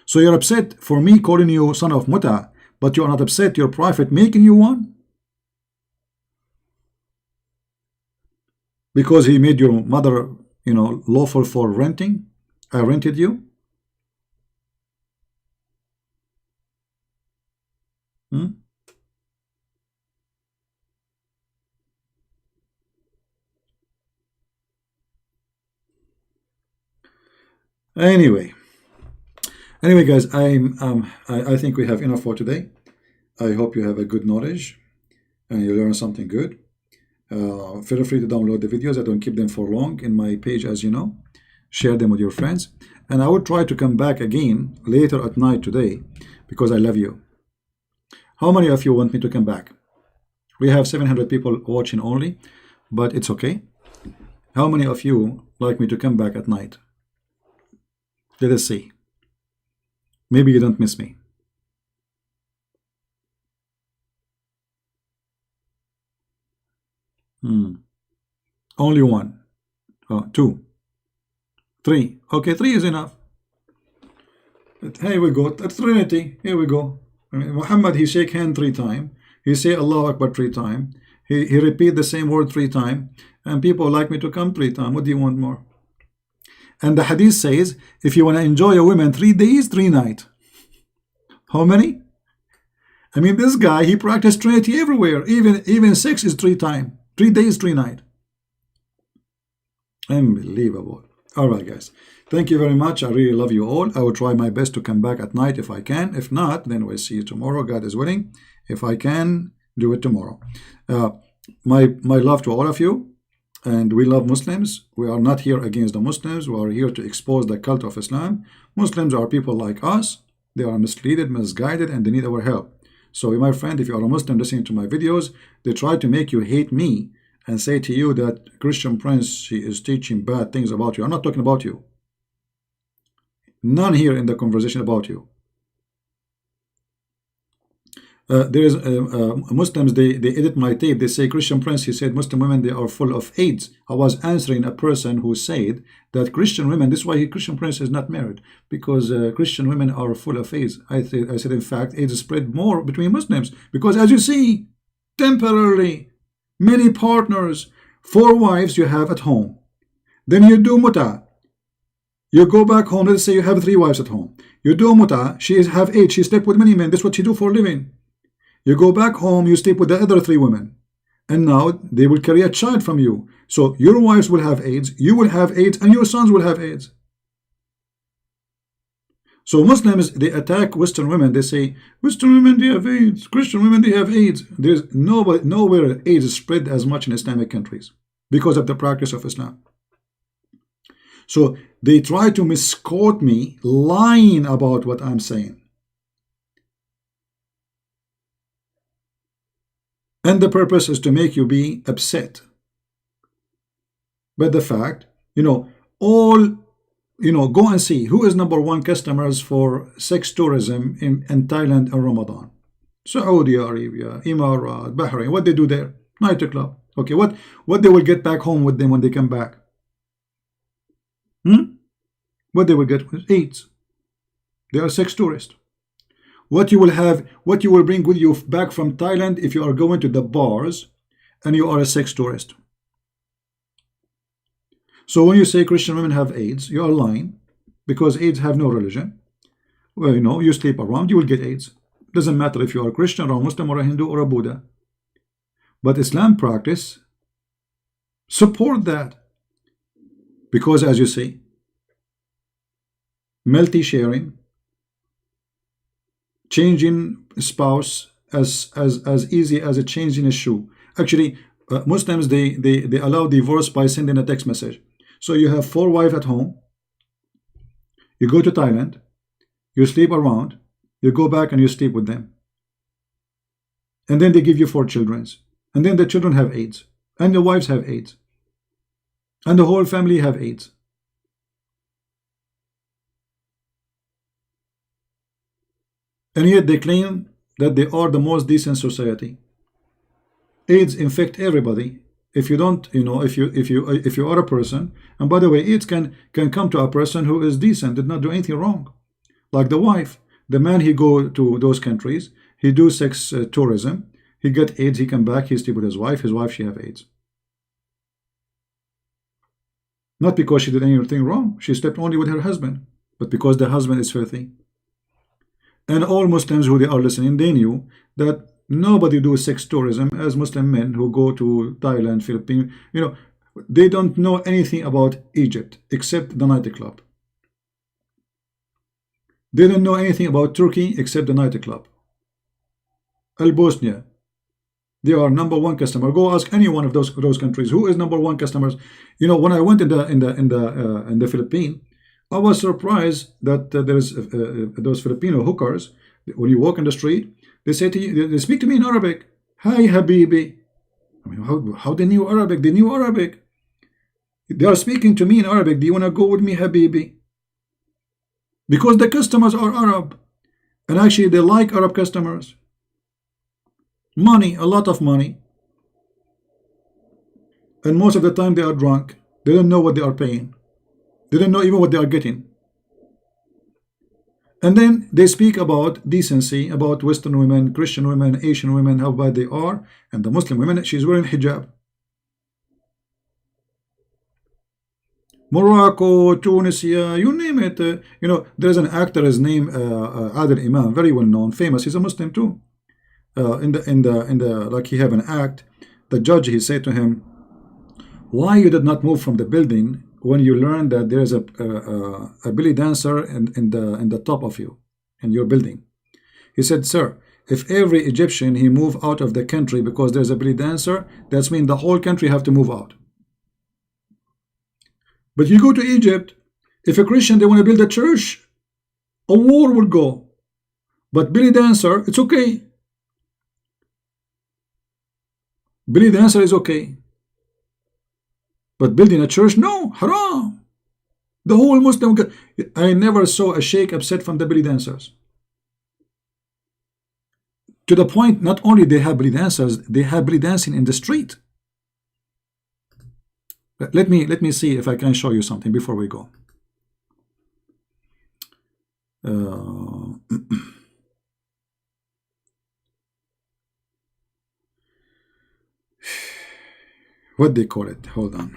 So you're upset for me calling you son of muta, but you are not upset your prophet making you one? Because he made your mother, you know, lawful for renting? I rented you? Anyway, guys, I think we have enough for today. I hope you have a good knowledge and you learn something good. Feel free to download the videos. I don't keep them for long in my page, as you know. Share them with your friends, and I will try to come back again later at night today because I love you. How many of you want me to come back? We have 700 people watching only, but it's okay. How many of you like me to come back at night? Let us see. Maybe you don't miss me. Only one. Oh, two. Three. Okay, three is enough. Here we go. That's Trinity. Here we go. Muhammad, he shake hand 3 times. He say Allah Akbar 3 times. He repeat the same word 3 times. And people like me to come 3 times. What do you want more? And the hadith says, if you want to enjoy a woman 3 days, 3 nights. How many? I mean, this guy, he practiced Trinity everywhere. Even sex is 3 times. 3 days, 3 nights. Unbelievable. All right, guys. Thank you very much. I really love you all. I will try my best to come back at night if I can. If not, then we'll see you tomorrow. God is willing. If I can, do it tomorrow. My love to all of you. And we love Muslims. We are not here against the Muslims. We are here to expose the cult of Islam. Muslims are people like us. They are misleaded, misguided, and they need our help. So, my friend, if you are a Muslim listening to my videos, they try to make you hate me and say to you that Christian Prince, she is teaching bad things about you. I'm not talking about you. None here in the conversation about you. There is Muslims, they edit my tape. They say Christian Prince, he said Muslim women, they are full of AIDS. I was answering a person who said that Christian women, this is why Christian Prince is not married, because Christian women are full of AIDS. I said in fact AIDS spread more between Muslims, because as you see, temporarily many partners, 4 wives you have at home, then you do muta, You go back home, let's say you have 3 wives at home. You do muta, she have 8, she slept with many men, that's what she do for a living. You go back home, you sleep with the other 3 women. And now they will carry a child from you. So your wives will have AIDS, you will have AIDS, and your sons will have AIDS. So Muslims, they attack Western women. They say, Western women, they have AIDS. Christian women, they have AIDS. There's nowhere AIDS is spread as much in Islamic countries because of the practice of Islam. So they try to misquote me, lying about what I'm saying. And the purpose is to make you be upset. But the fact, go and see who is #1 customers for sex tourism in Thailand in Ramadan. Saudi Arabia, Emirat, Bahrain. What they do there? Nightclub. Okay, what they will get back home with them when they come back? What they will get is AIDS. They are sex tourists. What you will bring with you back from Thailand if you are going to the bars and you are a sex tourist. So when you say Christian women have AIDS, you are lying, because AIDS have no religion. Well, you sleep around, you will get AIDS. Doesn't matter if you are a Christian or a Muslim or a Hindu or a Buddha. But Islam practice support that, because as you say, multi-sharing, changing spouse as easy as a changing a shoe. Actually, Muslims, they allow divorce by sending a text message. So you have 4 wives at home, you go to Thailand, you sleep around, you go back and you sleep with them, and then they give you 4 children, and then the children have AIDS, and the wives have AIDS, and the whole family have AIDS. And yet they claim that they are the most decent society. AIDS infect everybody. If you don't, if you are a person, and by the way, AIDS can come to a person who is decent, did not do anything wrong. Like the wife, the man, he go to those countries, he do sex tourism, he get AIDS, he come back, he sleep with his wife, she have AIDS. Not because she did anything wrong, she slept only with her husband, but because the husband is filthy. And all Muslims who they are listening, they knew that nobody do sex tourism as Muslim men who go to Thailand, Philippines. They don't know anything about Egypt except the nightclub. They don't know anything about Turkey except the nightclub. Bosnia, they are #1 customer. Go ask any one of those countries who is #1 customers. When I went in the Philippines, I was surprised that there's those Filipino hookers. When you walk in the street, they say to you, they speak to me in Arabic. Hi, Habibi. I mean, how they knew Arabic? They knew Arabic. They are speaking to me in Arabic. Do you want to go with me, Habibi? Because the customers are Arab, and actually they like Arab customers. Money, a lot of money, and most of the time they are drunk. They don't know what they are paying. They don't know even what they are getting. And then they speak about decency, about Western women, Christian women, Asian women, how bad they are, and the Muslim women, she's wearing hijab. Morocco, Tunisia, you name it. There's an actor, his name Adil Imam, very well known, famous. He's a Muslim too. Like he have an act. The judge, he said to him, "Why you did not move from the building when you learned that there is a belly dancer in the top of you, in your building?" He said, "Sir, if every Egyptian he move out of the country because there's a belly dancer, that's mean the whole country have to move out. But you go to Egypt, if a Christian they want to build a church, a war will go. But belly dancer, it's okay. Belly dancer is okay. But building a church, no, haram." The whole Muslim, I never saw a sheikh upset from the belly dancers. To the point, not only they have belly dancers, they have belly dancing in the street. Let me see if I can show you something before we go. What they call it? Hold on.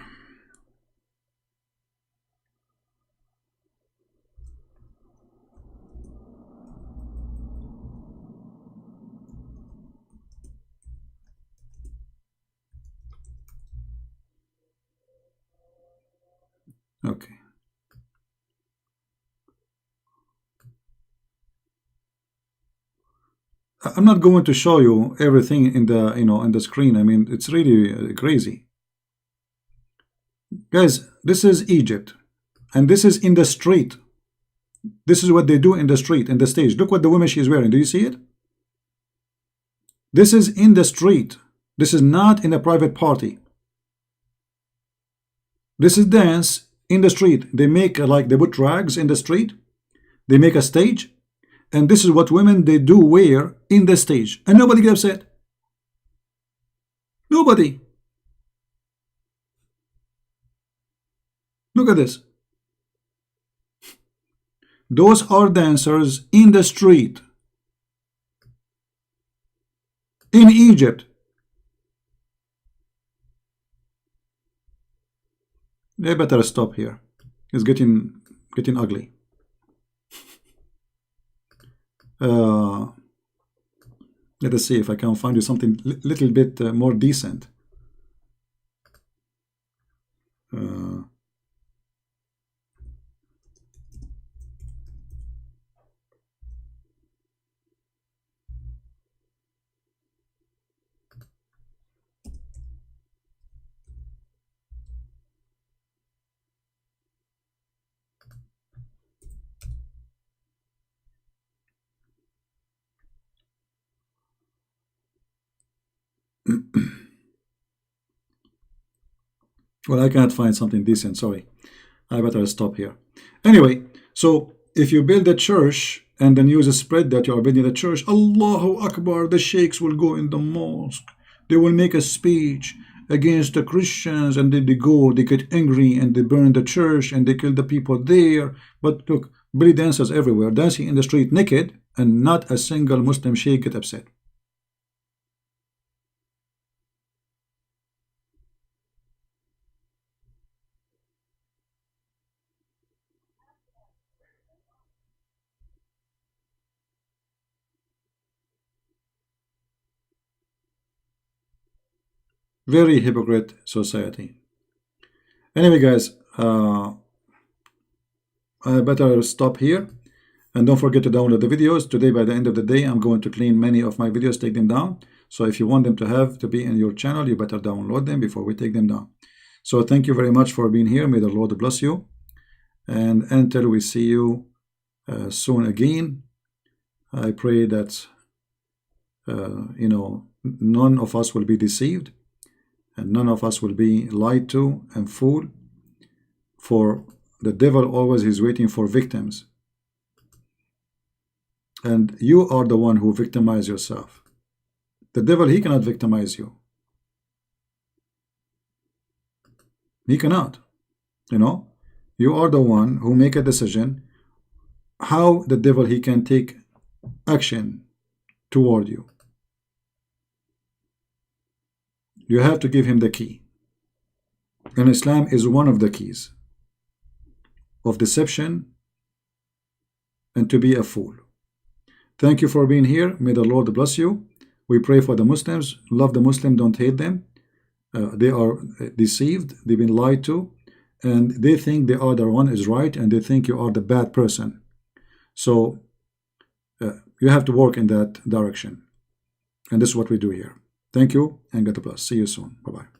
Okay. I'm not going to show you everything in the in the screen. I mean, it's really crazy. Guys, this is Egypt, and this is in the street. This is what they do in the street, in the stage. Look what the woman she's wearing. Do you see it? This is in the street. This is not in a private party. This is dance in the street. They make like they put rags in the street. They make a stage, and this is what women they do wear in the stage, and nobody gets upset. Nobody. Look at this. Those are dancers in the street in Egypt. They better stop here. It's getting ugly. Let us see if I can find you something little bit more decent. Well, I cannot find something decent. Sorry. I better stop here. Anyway, so if you build a church and the news is spread that you are building a church, Allahu Akbar, the sheikhs will go in the mosque. They will make a speech against the Christians, and then they get angry, and they burn the church, and they kill the people there. But look, belly dancers everywhere, dancing in the street naked, and not a single Muslim sheikh get upset. Very hypocrite society. Anyway, guys, I better stop here, and don't forget to download the videos. Today, by the end of the day, I'm going to clean many of my videos, take them down. So if you want them to be in your channel, you better download them before we take them down. So thank you very much for being here. May the Lord bless you, and until we see you soon again, I pray that none of us will be deceived, and none of us will be lied to and fooled. For the devil always is waiting for victims, and you are the one who victimize yourself. The devil, he cannot victimize you. He cannot. You are the one who make a decision how the devil he can take action toward you. You have to give him the key, and Islam is one of the keys of deception and to be a fool. Thank you for being here. May the Lord bless you. We pray for the Muslims. Love the Muslim, don't hate them. They are deceived, they've been lied to, and they think the other one is right, and they think you are the bad person. So you have to work in that direction, and this is what we do here. Thank you, and God bless. See you soon. Bye-bye.